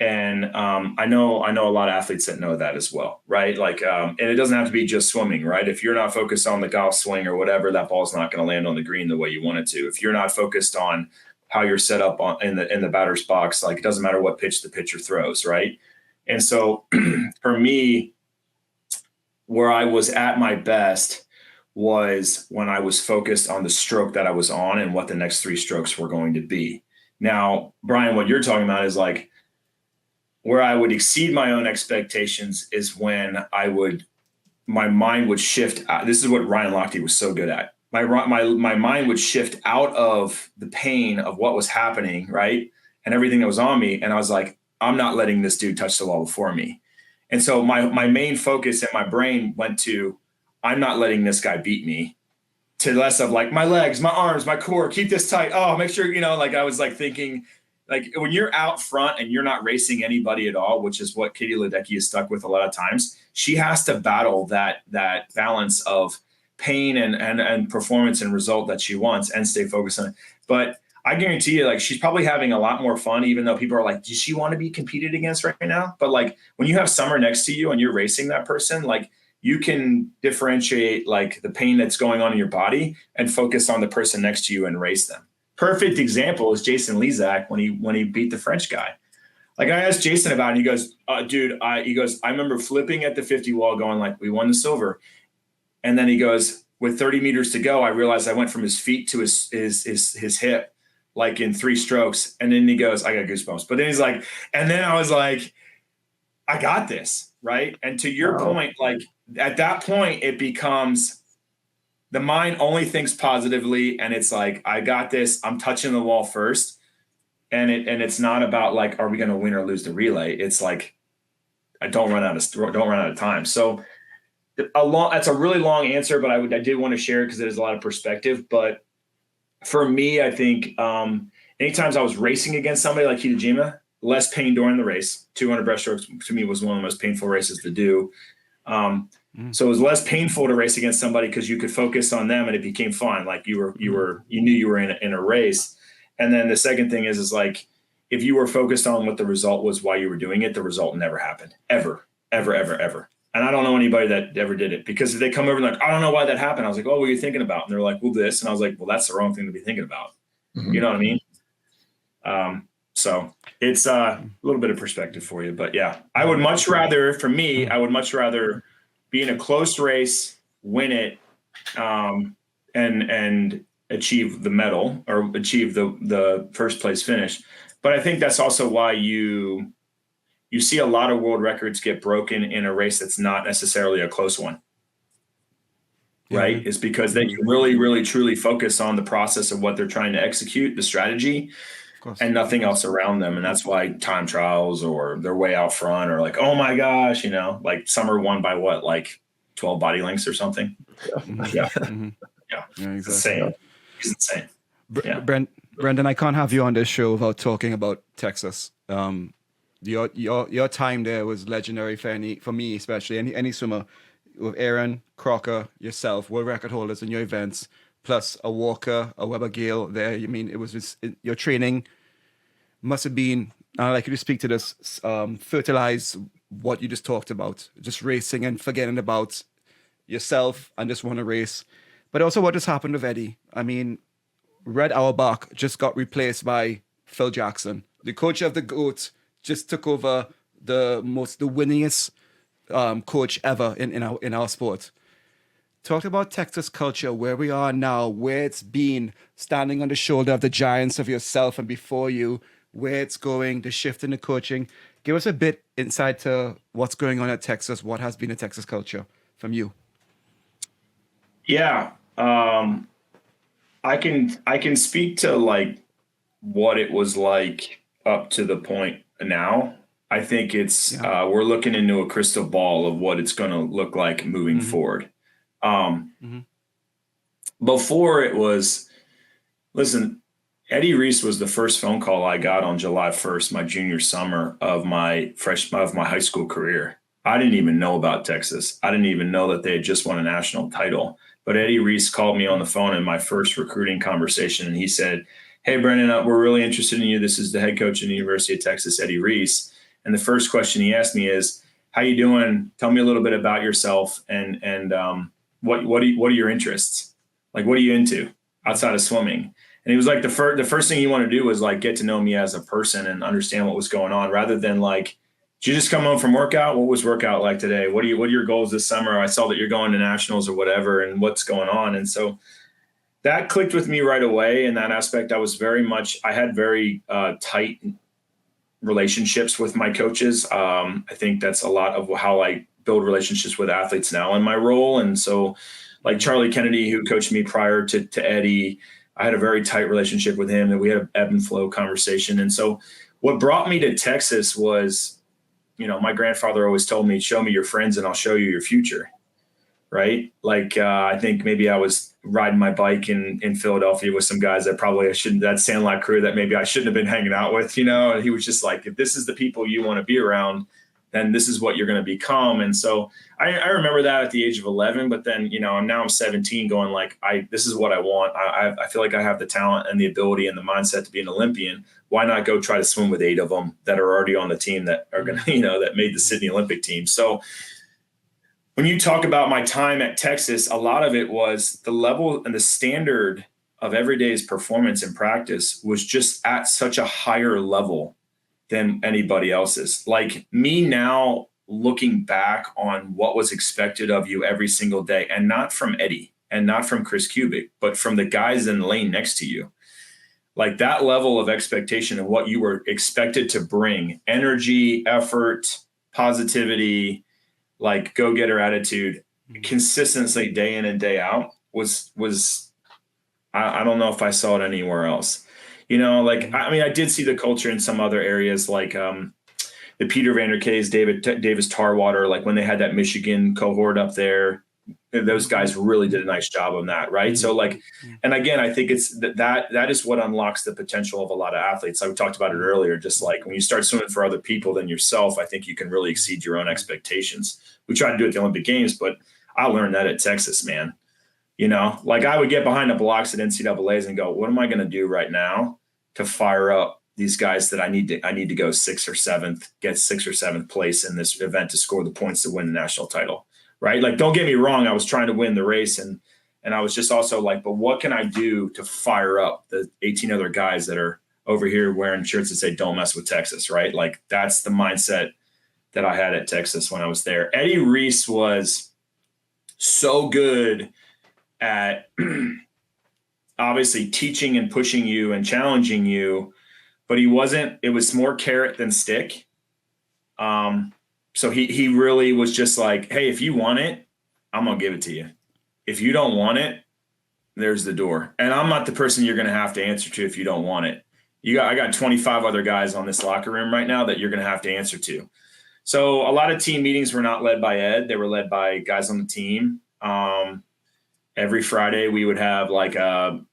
And I know a lot of athletes that know that as well, right? Like, and it doesn't have to be just swimming, right? If you're not focused on the golf swing or whatever, that ball's not going to land on the green the way you want it to. If you're not focused on how you're set up in the batter's box, like it doesn't matter what pitch the pitcher throws, right? And so, for me, where I was at my best was when I was focused on the stroke that I was on and what the next 3 strokes were going to be. Now, Brian, what you're talking about is like where I would exceed my own expectations is when my mind would shift. This is what Ryan Lochte was so good at. My mind would shift out of the pain of what was happening, right? And everything that was on me. And I was like, I'm not letting this dude touch the wall before me. And so my main focus in my brain went to, I'm not letting this guy beat me, to less of like my legs, my arms, my core, keep this tight. Oh, make sure, like I was like thinking, like when you're out front and you're not racing anybody at all, which is what Katie Ledecky is stuck with a lot of times, she has to battle that balance of pain and performance and result that she wants and stay focused on it. But I guarantee you, like, she's probably having a lot more fun, even though people are like, does she want to be competed against right now? But like when you have Summer next to you and you're racing that person, like you can differentiate like the pain that's going on in your body and focus on the person next to you and race them. Perfect example is Jason Lezak when he beat the French guy. Like I asked Jason about it, and he goes, dude, I remember flipping at the 50 wall going like, we won the silver. And then he goes, with 30 meters to go, I realized I went from his feet to his hip, like in 3 strokes. And then he goes, I got goosebumps. But then he's like, and then I was like, I got this, right? And to your point, like at that point, it becomes the mind only thinks positively, and it's like, I got this. I'm touching the wall first, and it's not about like, are we going to win or lose the relay? It's like, I don't run out of time. So that's a really long answer, but I did want to share it because there's a lot of perspective. But for me, I think anytime I was racing against somebody like Hitajima, less pain during the race. 200 breaststrokes to me was one of the most painful races to do. So it was less painful to race against somebody because you could focus on them and it became fun. Like you knew you were in a race. And then the second thing is like, if you were focused on what the result was while you were doing it, the result never happened, ever. And I don't know anybody that ever did it, because if they come over and like, I don't know why that happened. I was like, oh, what were you thinking about? And they're like, well, this. And I was like, well, that's the wrong thing to be thinking about. Mm-hmm. You know what I mean? So it's a little bit of perspective for you, but yeah, I would much rather be in a close race, win it, and achieve the medal or achieve the first place finish. But I think that's also why you see a lot of world records get broken in a race that's not necessarily a close one. Right? Mm-hmm. It's because they can really, really, truly focus on the process of what they're trying to execute, the strategy, and nothing else around them. And that's why time trials or they're way out front or like, oh my gosh, like Summer won by what, like 12 body lengths or something. Yeah. Mm-hmm. Yeah. Exactly. It's insane. Yeah. Brendan, I can't have you on this show without talking about Texas. Your time there was legendary for me, especially any swimmer, with Aaron, Crocker, yourself, world record holders in your events, plus a Walker, a Weber Gale there. I mean, it was just your training must have been, I'd like you to speak to this, fertilize what you just talked about, just racing and forgetting about yourself and just want to race. But also what just happened with Eddie. I mean, Red Auerbach just got replaced by Phil Jackson. The coach of the GOAT just took over the winningest coach ever in our sport. Talk about Texas culture, where we are now, where it's been, standing on the shoulder of the giants of yourself and before you, where it's going, the shift in the coaching. Give us a bit insight to what's going on at Texas, what has been the Texas culture from you. Yeah. I can speak to like what it was like up to the point now. I think it's we're looking into a crystal ball of what it's going to look like moving forward. Before it was, listen, Eddie Reese was the first phone call I got on July 1st, my junior summer of my high school career. I didn't even know about Texas. I didn't even know that they had just won a national title. but Eddie Reese called me on the phone in my first recruiting conversation, and he said, "Hey, Brendan, we're really interested in you. This is the head coach of the University of Texas, Eddie Reese." And the first question he asked me is, "How you doing? Tell me a little bit about yourself, and what are your interests? Like, what are you into outside of swimming?" And he was like, the first thing you want to do was like get to know me as a person and understand what was going on, rather than like, did you just come home from workout? What was workout like today? What are your goals this summer? I saw that you're going to nationals or whatever, and what's going on. And so that clicked with me right away. In that aspect, I had very tight relationships with my coaches. I think that's a lot of how I build relationships with athletes now in my role. And so like Charlie Kennedy, who coached me prior to Eddie, I had a very tight relationship with him, and we had an ebb and flow conversation. And so what brought me to Texas was, my grandfather always told me, show me your friends and I'll show you your future. Right. Like, I think maybe I was riding my bike in Philadelphia with some guys that probably that Sandlot crew that maybe I shouldn't have been hanging out with, and he was just like, if this is the people you want to be around, then this is what you're going to become. And so I remember that at the age of 11, but then, now I'm 17 going like, this is what I want. I feel like I have the talent and the ability and the mindset to be an Olympian. Why not go try to swim with 8 of them that are already on the team that are going to, that made the Sydney Olympic team. So when you talk about my time at Texas, a lot of it was the level and the standard of everyday's performance and practice was just at such a higher level than anybody else's. Like me now looking back on what was expected of you every single day, and not from Eddie and not from Chris Kubik, but from the guys in the lane next to you. Like that level of expectation of what you were expected to bring, energy, effort, positivity, like go-getter attitude, consistency day in and day out was I don't know if I saw it anywhere else. I did see the culture in some other areas, like the Peter Vanderkays, Davis Tarwater, like when they had that Michigan cohort up there, those guys really did a nice job on that. Right. So like, and again, I think it's that is what unlocks the potential of a lot of athletes. Like we talked about it earlier, just like when you start swimming for other people than yourself, I think you can really exceed your own expectations. We tried to do it at the Olympic Games, but I learned that at Texas, man. Like I would get behind the blocks at NCAAs and go, what am I going to do right now to fire up these guys that I need to go 6th or 7th, get 6th or 7th place in this event to score the points to win the national title. Right. Like, don't get me wrong. I was trying to win the race and I was just also like, but what can I do to fire up the 18 other guys that are over here wearing shirts that say, don't mess with Texas. Right. Like that's the mindset that I had at Texas when I was there. Eddie Reese was so good at obviously teaching and pushing you and challenging you, but it was more carrot than stick. So he really was just like, hey, if you want it, I'm going to give it to you. If you don't want it, there's the door. And I'm not the person you're going to have to answer to if you don't want it. I got 25 other guys on this locker room right now that you're going to have to answer to. So a lot of team meetings were not led by Ed. They were led by guys on the team. Every Friday we would have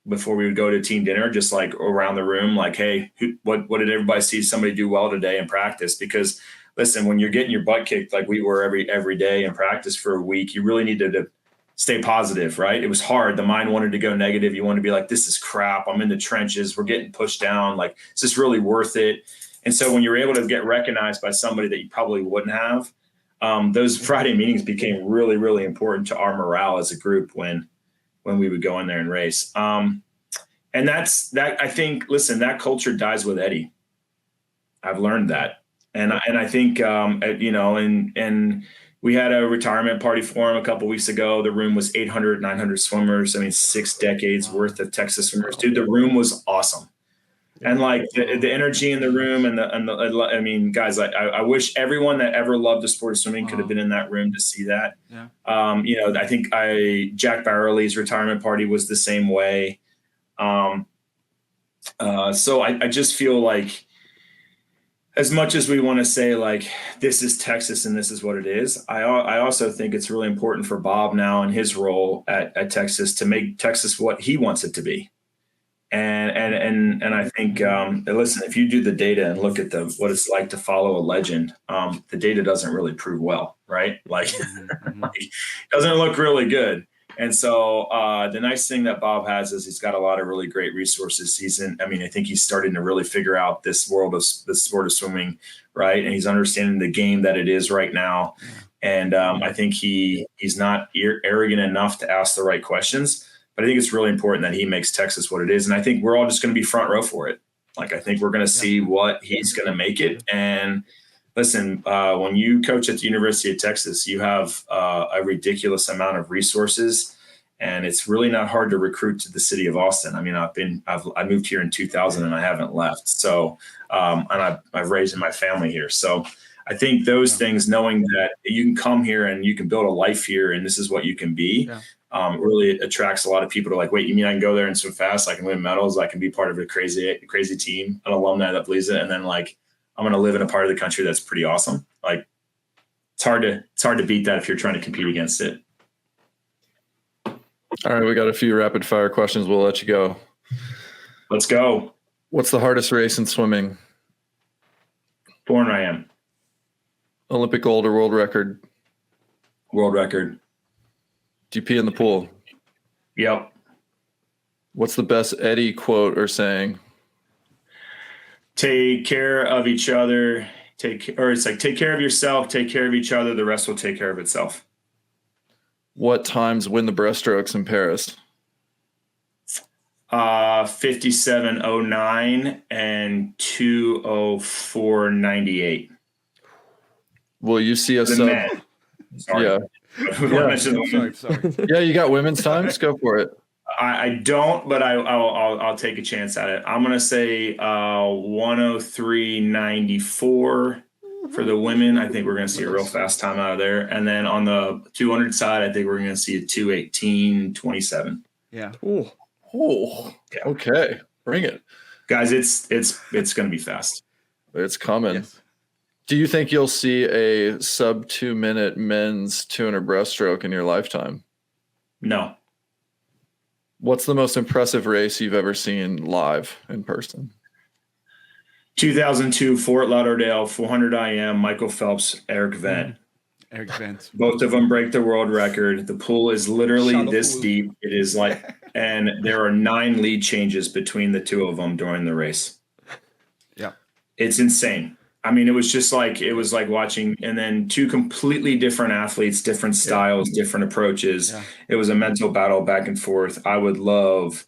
before we would go to team dinner, just like around the room, like, hey, what did everybody see somebody do well today in practice? Because listen, when you're getting your butt kicked like we were every day in practice for a week, you really needed to stay positive, right? It was hard. The mind wanted to go negative. You wanted to be like, this is crap. I'm in the trenches. We're getting pushed down. Like, is this really worth it? And so when you're able to get recognized by somebody that you probably wouldn't have, those Friday meetings became really, really important to our morale as a group when we would go in there and race. And I think, listen, that culture dies with Eddie. I've learned that. And I think, and we had a retirement party for him a couple of weeks ago. The room was 800, 900 swimmers. 6 decades worth of Texas swimmers. Dude, the room was awesome. And like the energy in the room and guys, I wish everyone that ever loved the sport of swimming could have been in that room to see that. Yeah. I think Jack Barrowley's retirement party was the same way. So I just feel like, as much as we want to say like this is Texas and this is what it is, I also think it's really important for Bob now in his role at Texas to make Texas what he wants it to be. And I think listen, if you do the data and look at what it's like to follow a legend, the data doesn't really prove well, right? Like it doesn't look really good. And so the nice thing that Bob has is he's got a lot of really great resources. I think he's starting to really figure out this sport of swimming, right? And he's understanding the game that it is right now. And I think he's not arrogant enough to ask the right questions, but I think it's really important that he makes Texas what it is. And I think we're all just going to be front row for it. Like, I think we're going to see what he's going to make it. And listen, when you coach at the University of Texas, you have a ridiculous amount of resources, and it's really not hard to recruit to the city of Austin. I mean, I moved here in 2000 and I haven't left. So, and I've raised my family here. So I think those things, knowing that you can come here and you can build a life here and this is what you can be, really attracts a lot of people to like, wait, you mean I can go there and swim fast? I can win medals. I can be part of a crazy team, an alumni that believes it. And then like, I'm going to live in a part of the country that's pretty awesome. Like, it's hard to beat that if you're trying to compete against it. All right, we got a few rapid fire questions. We'll let you go. Let's go. What's the hardest race in swimming? Born I am. Olympic gold or world record? World record. Do you pee in the pool? Yep. What's the best Eddie quote or saying? Take care of each other. Take care of yourself, take care of each other. The rest will take care of itself. What times win the breaststrokes in Paris? 57:09 and 2:04:98. Will you see a sub? Sorry. Yeah. Sorry. Yeah, you got women's times? Go for it. I don't, but I'll take a chance at it. I'm gonna say 103.94 for the women. I think we're gonna see a real fast time out of there. And then on the 200 side, I think we're gonna see a 2:18.27. Yeah. Oh. Yeah. Okay. Bring it, guys. It's gonna be fast. It's coming. Yes. Do you think you'll see a sub 2 minute men's 200 breaststroke in your lifetime? No. What's the most impressive race you've ever seen live in person? 2002 Fort Lauderdale 400 IM, Michael Phelps, Eric Vent. Eric Vent. Both of them break the world record. The pool is literally Shallow this pool. deep. It is like, and there are 9 lead changes between the two of them during the race. Yeah. It's insane. I mean, it was like watching, and then 2 completely different athletes, different styles, different approaches. Yeah. It was a mental battle back and forth. I would love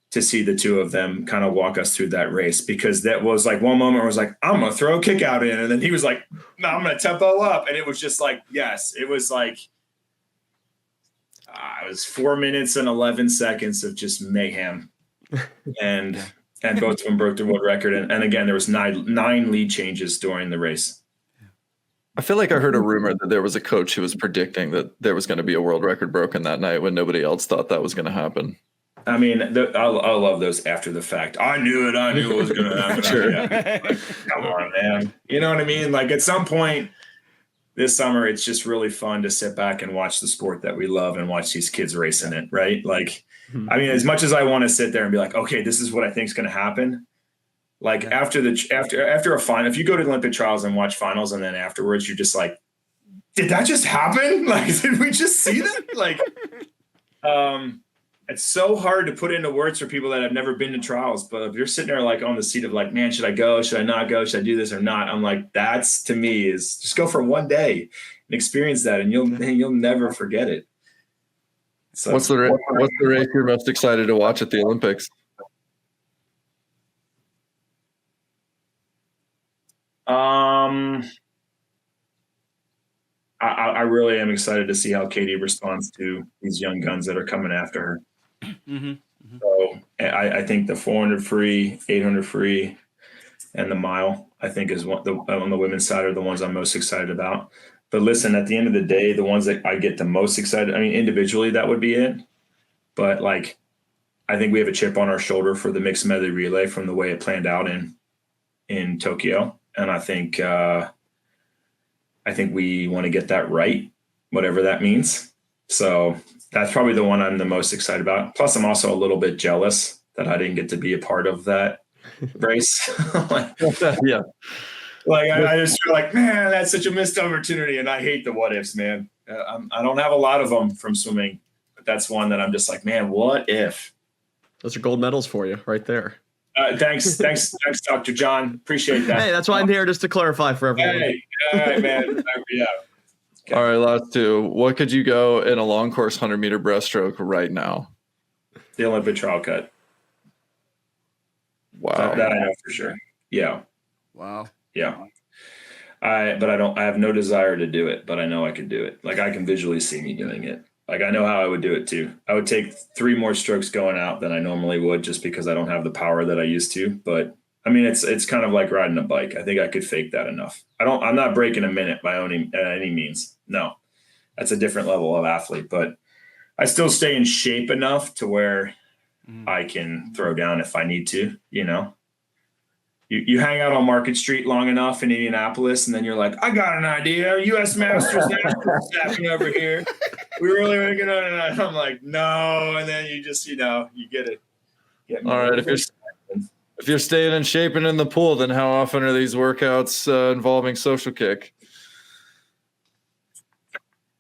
to see the two of them kind of walk us through that race, because that was like one moment where I was like, I'm going to throw a kick out in. And then he was like, no, I'm going to tempo up. And it was just like, yes, it was like, it was 4 minutes and 11 seconds of just mayhem. And both of them broke the world record. And again, there was nine lead changes during the race. I feel like I heard a rumor that there was a coach who was predicting that there was going to be a world record broken that night when nobody else thought that was going to happen. I mean, I love those after the fact. I knew it was going to happen. Sure. Like, come on, man. You know what I mean? Like, at some point this summer, it's just really fun to sit back and watch the sport that we love and watch these kids racing it, right? Like, I mean, as much as I want to sit there and be like, okay, this is what I think is going to happen. Like, after a final, if you go to the Olympic trials and watch finals, and then afterwards you're just like, did that just happen? Like, did we just see that? Like, it's so hard to put into words for people that have never been to trials. But if you're sitting there like on the seat of like, man, should I go? Should I not go? Should I do this or not? I'm like, that's, to me, is just go for one day and experience that, and you'll never forget it. So, what's the race you're most excited to watch at the Olympics? I really am excited to see how Katie responds to these young guns that are coming after her. Mm-hmm. Mm-hmm. So I think the 400 free, 800 free, and the mile, I think, is on the women's side are the ones I'm most excited about. But listen, at the end of the day, the ones that I get the most excited, I mean, individually, that would be it. But like, I think we have a chip on our shoulder for the mixed medley relay from the way it planned out in Tokyo. And I think we want to get that right, whatever that means. So that's probably the one I'm the most excited about. Plus, I'm also a little bit jealous that I didn't get to be a part of that race. Yeah. Like, I just feel like, man, that's such a missed opportunity. And I hate the what ifs, man. I don't have a lot of them from swimming. but that's one that I'm just like, man, what if? Those are gold medals for you right there. Thanks, Dr. John. Appreciate that. Hey, that's why I'm here, just to clarify for everyone. Hey, all right, man. Yeah. Okay. All right, last two. What could you go in a long course 100-meter breaststroke right now? The Olympic trial cut. Wow. That I know for sure. Yeah. Wow. Yeah. I have no desire to do it, but I know I could do it. Like, I can visually see me doing it. Like, I know how I would do it too. I would take 3 more strokes going out than I normally would, just because I don't have the power that I used to. But I mean, it's kind of like riding a bike. I think I could fake that enough. I'm not breaking a minute by any means. No, that's a different level of athlete, but I still stay in shape enough to where I can throw down if I need to, you know. You hang out on Market Street long enough in Indianapolis, and then you're like, I got an idea. U.S. Masters Nationals happening over here. We really want to get on it. I'm like, no. And then you just, you get it. All right. If you're staying in shape and in the pool, then how often are these workouts involving Social Kick?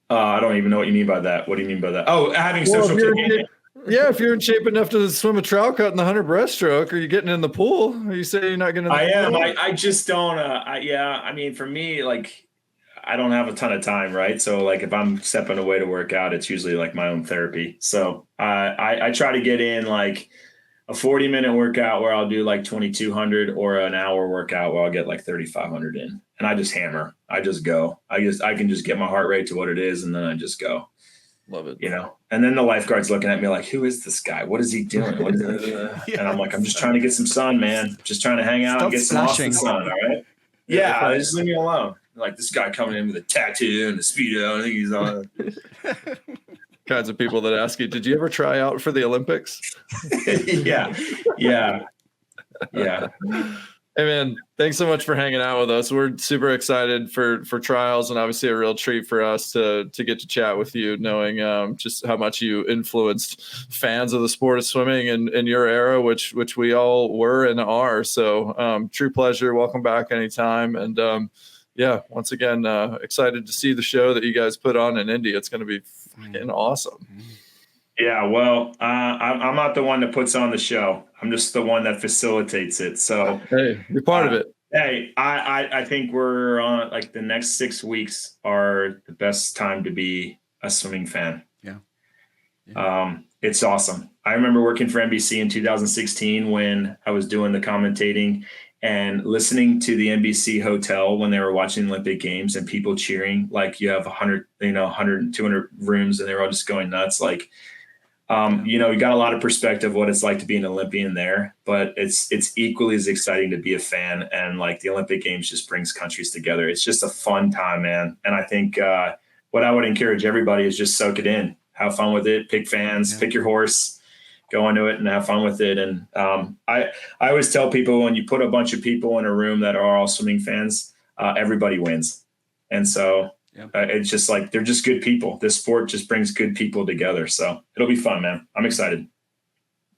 I don't even know what you mean by that. What do you mean by that? Oh, having Social Kick. Yeah, if you're in shape enough to swim a trial cut in the 100 breaststroke, are you getting in the pool? Are you saying you're not getting in the pool? I am. I just don't. I mean, for me, like, I don't have a ton of time, right? So, like, if I'm stepping away to work out, it's usually like my own therapy. So I try to get in like a 40-minute workout where I'll do like 2,200, or an hour workout where I'll get like 3,500 in. And I just hammer. I just go. I can just get my heart rate to what it is, and then I just go. Love it. You know, and then the lifeguard's looking at me like, who is this guy? What is he doing? And I'm like, I'm just trying to get some sun, man. Just trying to hang out and get some awesome sun. All right. Yeah. Just leave me alone. Like, this guy coming in with a tattoo and a Speedo. I think he's on. Kinds of people that ask you, did you ever try out for the Olympics? Yeah. Hey, man, thanks so much for hanging out with us. We're super excited for trials, and obviously a real treat for us to get to chat with you, knowing just how much you influenced fans of the sport of swimming in your era, which we all were and are. So true pleasure. Welcome back anytime. And once again, excited to see the show that you guys put on in Indy. It's going to be fucking awesome. Yeah, well, I'm not the one that puts on the show. I'm just the one that facilitates it. So hey, you're part of it. Hey, I think we're on, like, the next 6 weeks are the best time to be a swimming fan. Yeah. It's awesome. I remember working for NBC in 2016 when I was doing the commentating and listening to the NBC hotel when they were watching the Olympic Games and people cheering. Like, you have 100 and 200 rooms, and they're all just going nuts. Like, you got a lot of perspective what it's like to be an Olympian there, but it's equally as exciting to be a fan. And, like, the Olympic Games just brings countries together. It's just a fun time, man. And I think what I would encourage everybody is just soak it in, have fun with it, pick fans, pick your horse, go into it and have fun with it. And I always tell people, when you put a bunch of people in a room that are all swimming fans, everybody wins. And so it's just like, they're just good people. This sport just brings good people together. So it'll be fun, man. I'm excited.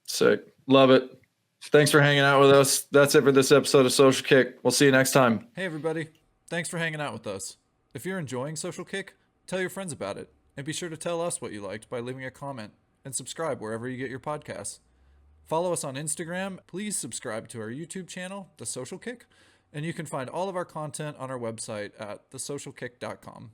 Sick. Love it. Thanks for hanging out with us. That's it for this episode of Social Kick. We'll see you next time. Hey, everybody. Thanks for hanging out with us. If you're enjoying Social Kick, tell your friends about it. And be sure to tell us what you liked by leaving a comment, and subscribe wherever you get your podcasts. Follow us on Instagram. Please subscribe to our YouTube channel, The Social Kick. And you can find all of our content on our website at thesocialkick.com.